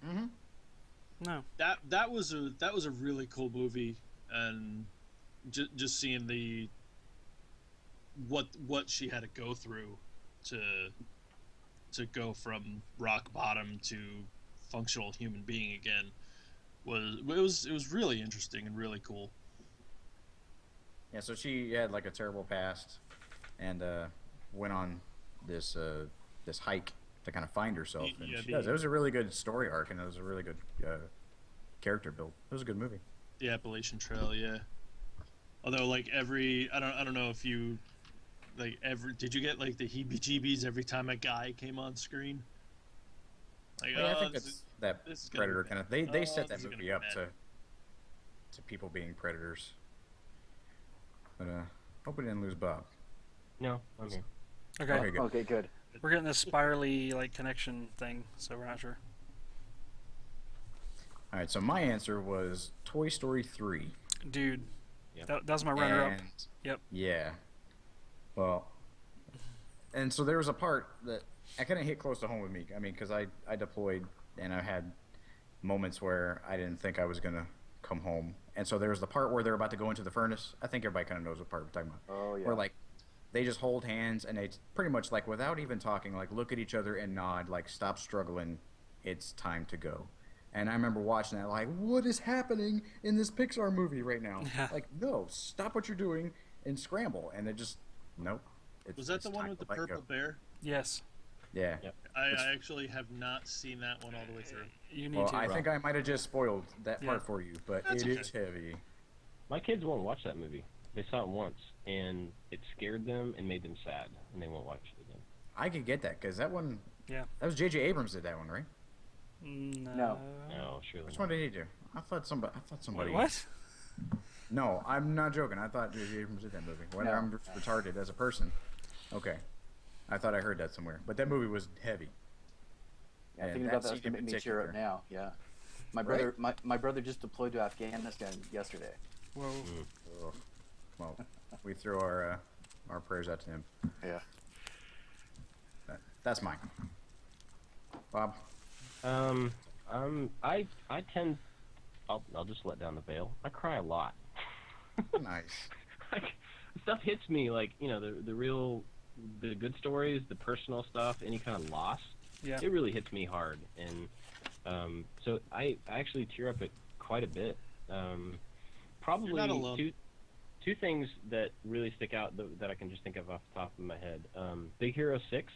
Speaker 2: Mm-hmm.
Speaker 5: No.
Speaker 4: That was a really cool movie, and just seeing what she had to go through to go from rock bottom to functional human being again was really interesting and really cool.
Speaker 2: Yeah, so she had like a terrible past, and went on this hike to kind of find herself. And
Speaker 4: Yeah,
Speaker 2: she does. It was a really good story arc, and it was a really good character build. It was a good movie.
Speaker 4: The Appalachian Trail, yeah. Although, like I don't know if you, did you get like the heebie-jeebies every time a guy came on screen? Like,
Speaker 2: I think that's Predator kind of. They set that movie up to people being predators. But hope we didn't lose Bob.
Speaker 1: No, I'm here.
Speaker 5: Okay.
Speaker 3: Okay, good.
Speaker 5: We're getting this spirally connection thing, so we're not sure.
Speaker 2: All right, so my answer was Toy Story 3.
Speaker 5: Dude,
Speaker 1: Yep.
Speaker 5: that was my runner-up.
Speaker 2: And,
Speaker 5: Yep.
Speaker 2: Yeah. Well, and so there was a part that I kind of hit close to home with me. I mean, because I deployed and I had moments where I didn't think I was going to come home. And so there was the part where they're about to go into the furnace. I think everybody kind of knows what part we're talking about.
Speaker 3: Oh, yeah.
Speaker 2: Where, like, they just hold hands and they pretty much, like, without even talking, like, look at each other and nod, like, stop struggling. It's time to go. And I remember watching that, like, what is happening in this Pixar movie right now?
Speaker 5: Yeah.
Speaker 2: Like, no, stop what you're doing and scramble. And they just, nope.
Speaker 4: Was that the one with the purple bear?
Speaker 5: Yes.
Speaker 2: Yeah.
Speaker 1: Yep.
Speaker 4: I actually have not seen that one all the way through.
Speaker 5: You need
Speaker 2: Well,
Speaker 5: to.
Speaker 2: I think I might have just spoiled that part for you, but
Speaker 4: That's
Speaker 2: it
Speaker 4: okay.
Speaker 2: is heavy.
Speaker 1: My kids won't watch that movie. They saw it once, and it scared them and made them sad, and they won't watch it again.
Speaker 2: I could get that because that one.
Speaker 5: Yeah.
Speaker 2: That was J.J. Abrams did that one, right?
Speaker 5: No.
Speaker 1: No, surely
Speaker 2: Which
Speaker 1: not.
Speaker 2: one did he do? I thought somebody.
Speaker 5: What?
Speaker 2: No, I'm not joking. I thought J.J. Abrams did that movie. Whether
Speaker 3: No.
Speaker 2: I'm retarded as a person. Okay. I thought I heard that somewhere. But that movie was heavy.
Speaker 3: Yeah,
Speaker 2: And
Speaker 3: thinking
Speaker 2: that
Speaker 3: about that's
Speaker 2: scene
Speaker 3: gonna
Speaker 2: in
Speaker 3: make me tear up
Speaker 2: particular.
Speaker 3: now. Yeah, my
Speaker 2: Right?
Speaker 3: brother, my brother just deployed to Afghanistan yesterday.
Speaker 5: Whoa.
Speaker 2: Oh, well, we throw our prayers out to him.
Speaker 3: Yeah.
Speaker 2: That's mine. Bob?
Speaker 1: I tend, I'll just let down the veil. I cry a lot.
Speaker 2: Nice.
Speaker 1: Like, stuff hits me, like, you know, the good stories, the personal stuff, any kind of loss.
Speaker 5: Yeah.
Speaker 1: It really hits me hard, and so I actually tear up at quite a bit. Probably
Speaker 4: You're not alone.
Speaker 1: two things that really stick out that I can just think of off the top of my head. Big Hero 6.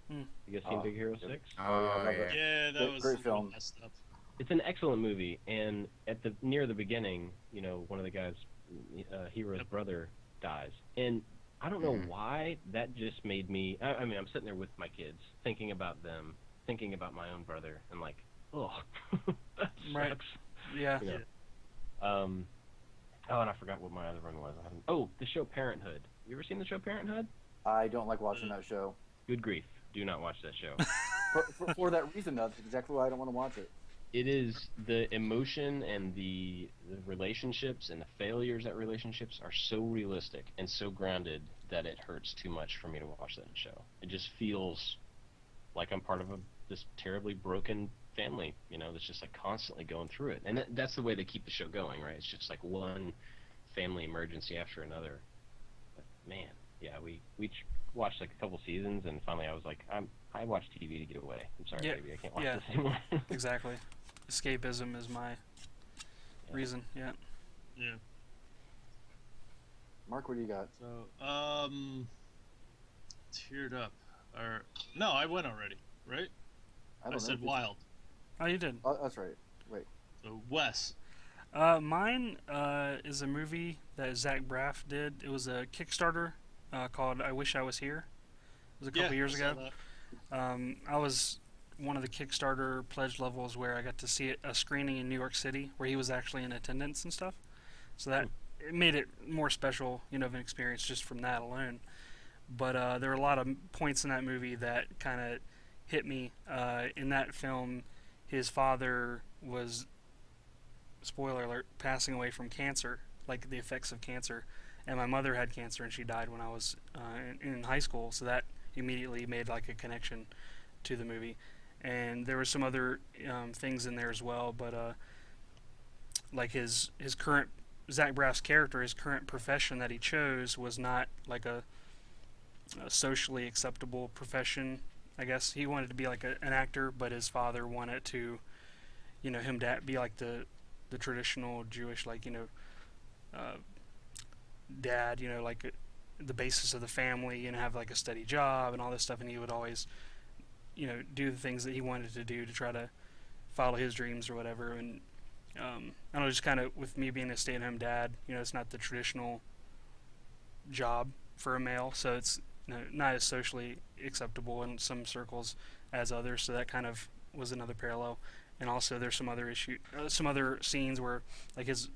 Speaker 5: Hmm.
Speaker 1: You guys seen
Speaker 3: Oh,
Speaker 1: Big Hero
Speaker 3: yep.
Speaker 1: 6?
Speaker 2: Oh,
Speaker 3: yeah.
Speaker 2: yeah.
Speaker 4: Yeah, that
Speaker 3: Great-
Speaker 4: was
Speaker 3: great film.
Speaker 4: messed up.
Speaker 1: It's an excellent movie, and near the beginning, you know, one of the guys, Hero's brother, dies, and I don't know why that just made me. I mean, I'm sitting there with my kids, thinking about them, thinking about my own brother, and like, oh, that
Speaker 5: Right.
Speaker 1: sucks.
Speaker 5: Yeah.
Speaker 1: You know? Oh, and I forgot what my other one was. The show Parenthood. You ever seen the show Parenthood?
Speaker 3: I don't like watching that show.
Speaker 1: Good grief! Do not watch that show.
Speaker 3: For that reason, that's exactly why I don't want to watch it.
Speaker 1: It is the emotion and the relationships and the failures that relationships are so realistic and so grounded that it hurts too much for me to watch that show. It just feels like I'm part of this terribly broken family, you know, that's just like constantly going through it. And that's the way they keep the show going, right? It's just like one family emergency after another. But man, yeah, we watched like a couple seasons, and finally I was like, I watch TV to get away. I'm sorry,
Speaker 5: Yeah.
Speaker 1: baby, I can't watch
Speaker 5: Yeah.
Speaker 1: this anymore.
Speaker 5: Exactly. Escapism is my reason. Yeah.
Speaker 4: Yeah.
Speaker 3: Mark, what do you got?
Speaker 4: So, teared up. Or no, I went already, right?
Speaker 3: I
Speaker 4: I
Speaker 3: don't
Speaker 4: said
Speaker 3: know.
Speaker 4: Wild.
Speaker 5: Oh, you did.
Speaker 3: Oh, that's right. Wait.
Speaker 4: So Wes.
Speaker 5: Mine is a movie that Zach Braff did. It was a Kickstarter called "I Wish I Was Here." It was a couple years
Speaker 4: I saw
Speaker 5: ago.
Speaker 4: that.
Speaker 5: I was one of the Kickstarter pledge levels where I got to see a screening in New York City where he was actually in attendance and stuff. So that it made it more special, you know, of an experience just from that alone. But there were a lot of points in that movie that kind of hit me. In that film, his father was, spoiler alert, passing away from cancer, like the effects of cancer. And my mother had cancer and she died when I was in high school. So that immediately made like a connection to the movie. And there were some other things in there as well, but like his current, Zach Braff's character, his current profession that he chose was not like a socially acceptable profession. I guess he wanted to be like an actor, but his father wanted to, you know, him to be like the traditional Jewish, like, you know, dad, you know, like the basis of the family, and have like a steady job and all this stuff. And he would always, you know, do the things that he wanted to do to try to follow his dreams or whatever. And I don't know, just kind of with me being a stay-at-home dad, you know, it's not the traditional job for a male, so it's, you know, not as socially acceptable in some circles as others. So that kind of was another parallel. And also there's some other some other scenes where like his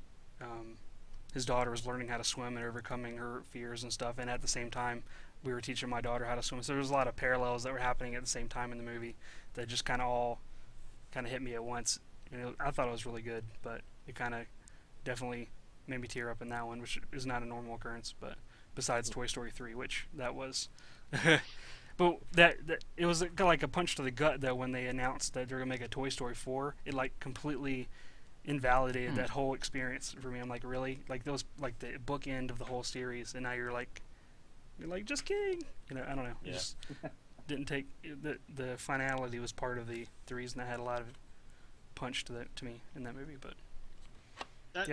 Speaker 5: daughter was learning how to swim and overcoming her fears and stuff, and at the same time we were teaching my daughter how to swim. So there was a lot of parallels that were happening at the same time in the movie that just kind of all hit me at once. You know, I thought it was really good, but it kind of definitely made me tear up in that one, which is not a normal occurrence. But besides Toy Story 3, which that was, but that it was like a punch to the gut though when they announced that they're gonna make a Toy Story 4. It like completely invalidated that whole experience for me. I'm like, really? Like those, like the bookend of the whole series, and now you're like just kidding. You know, I don't know. It just didn't take the finality was part of the reason I had a lot of punch to me in that movie. But
Speaker 4: That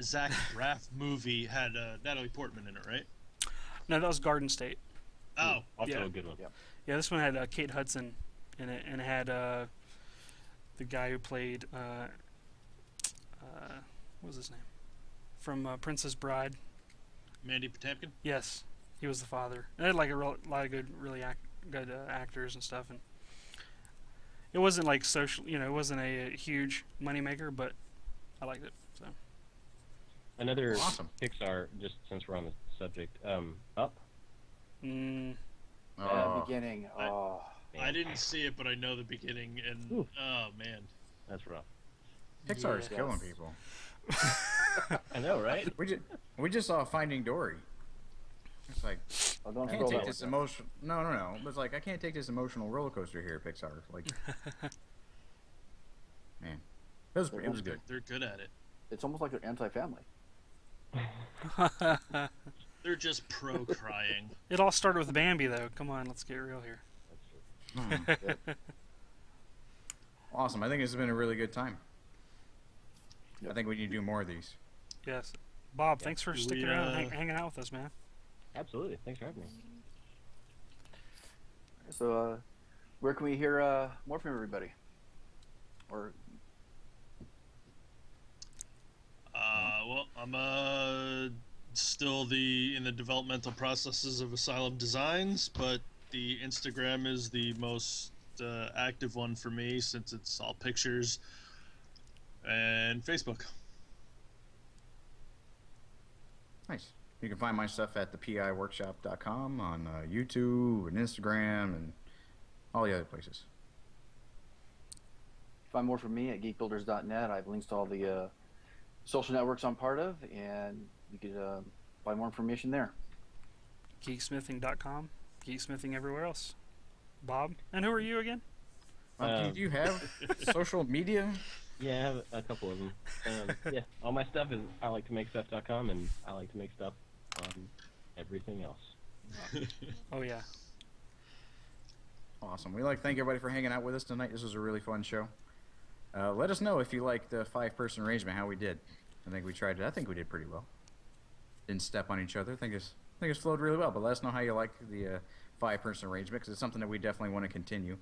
Speaker 4: Zach Braff movie had Natalie Portman in it, right?
Speaker 5: no, that was Garden State.
Speaker 4: Oh,
Speaker 1: Also
Speaker 5: yeah.
Speaker 1: a good one.
Speaker 5: Yeah, this one had Kate Hudson in it, and it had the guy who played what was his name from Princess Bride.
Speaker 4: Mandy Patinkin.
Speaker 5: Yes, he was the father. It had like a lot of good, really good actors and stuff, and it wasn't like social. It wasn't a huge moneymaker, but I liked it. So
Speaker 1: Another
Speaker 2: Awesome.
Speaker 1: Pixar, just since we're on the subject, Up.
Speaker 3: Beginning. Oh.
Speaker 4: I didn't see it, but I know the beginning, and
Speaker 1: Ooh.
Speaker 4: oh man,
Speaker 1: That's rough.
Speaker 2: Pixar is
Speaker 3: Yes.
Speaker 2: killing people.
Speaker 1: I know, right?
Speaker 2: We just saw Finding Dory. It's like
Speaker 3: Oh, don't
Speaker 2: I can't
Speaker 3: scroll
Speaker 2: take
Speaker 3: that
Speaker 2: this
Speaker 3: one.
Speaker 2: emotion. No. But it's like I can't take this emotional roller coaster here, Pixar. Like, man, it was good.
Speaker 4: they're good at it.
Speaker 3: It's almost like they're anti-family.
Speaker 4: They're just pro crying.
Speaker 5: it all started with Bambi, though. Come on, let's get real here.
Speaker 1: That's true.
Speaker 2: Awesome. I think this has been a really good time.
Speaker 3: Yep.
Speaker 2: I think we need to do more of these.
Speaker 5: Yes, Bob, thanks for
Speaker 4: Do
Speaker 5: sticking
Speaker 4: we,
Speaker 5: around and hanging out with us, man.
Speaker 1: Absolutely. Thanks for having me.
Speaker 3: So, where can we hear more from everybody? Or
Speaker 4: Well, I'm still in the developmental processes of Asylum Designs, but the Instagram is the most active one for me since it's all pictures, and Facebook.
Speaker 2: Nice. You can find my stuff at thepiworkshop.com on YouTube and Instagram and all the other places.
Speaker 3: find more from me at geekbuilders.net. I have links to all the social networks I'm part of, and you could find more information there.
Speaker 5: Geeksmithing.com, geeksmithing everywhere else. Bob, and who are you again?
Speaker 2: Do you have social media?
Speaker 1: Yeah, I have a couple of them. Yeah, all my stuff is ILikeToMakeStuff.com, and I like to make stuff on everything else.
Speaker 5: Oh yeah.
Speaker 2: Awesome. We'd like to thank everybody for hanging out with us tonight. This was a really fun show. Let us know if you like the 5-person arrangement, how we did. I think we tried it. I think we did pretty well. Didn't step on each other. I think it's flowed really well. But let us know how you like the 5-person arrangement, because it's something that we definitely want to continue.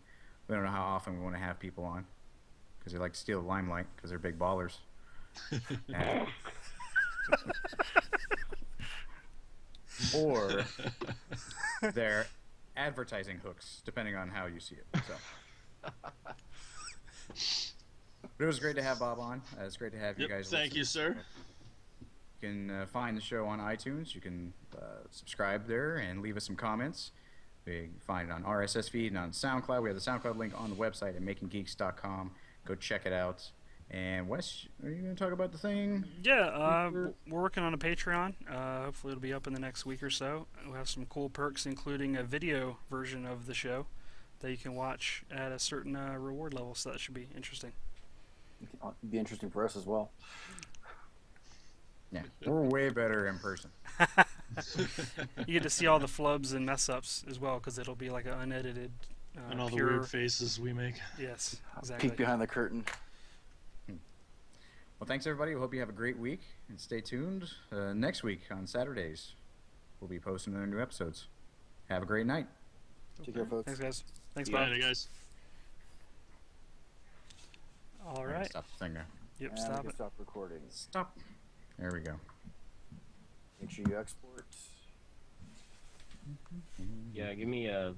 Speaker 2: We don't know how often we want to have people on, because they like to steal the limelight because they're big ballers. Or they're advertising hooks, depending on how you see it. So. But it was great to have Bob on. It's great to have you guys.
Speaker 4: Thank you, sir.
Speaker 2: You can find the show on iTunes. You can subscribe there and leave us some comments. You can find it on RSS feed and on SoundCloud. We have the SoundCloud link on the website at makinggeeks.com. Go check it out. And Wes, are you going to talk about the thing?
Speaker 5: Yeah, we're working on a Patreon. Hopefully it'll be up in the next week or so. We'll have some cool perks, including a video version of the show that you can watch at a certain reward level, so that should be interesting.
Speaker 3: It'd be interesting for us as well.
Speaker 2: Yeah, we're way better in person.
Speaker 5: You get to see all the flubs and mess-ups as well, because it'll be like an unedited,
Speaker 4: And all
Speaker 5: pure...
Speaker 4: the weird faces we make.
Speaker 5: Yes, exactly.
Speaker 3: Peek behind the curtain.
Speaker 2: Well, thanks, everybody. We hope you have a great week. And stay tuned. Next week on Saturdays, we'll be posting our new episodes. Have a great night.
Speaker 3: Take care, folks.
Speaker 5: Thanks, guys. Thanks,
Speaker 4: Bye,
Speaker 5: Bob.
Speaker 4: guys.
Speaker 5: All right.
Speaker 2: Stop the thing there.
Speaker 5: Yep,
Speaker 3: And
Speaker 5: stop
Speaker 3: we can
Speaker 5: it.
Speaker 3: stop recording.
Speaker 2: Stop. There we go.
Speaker 3: Make sure you export.
Speaker 1: Yeah, give me a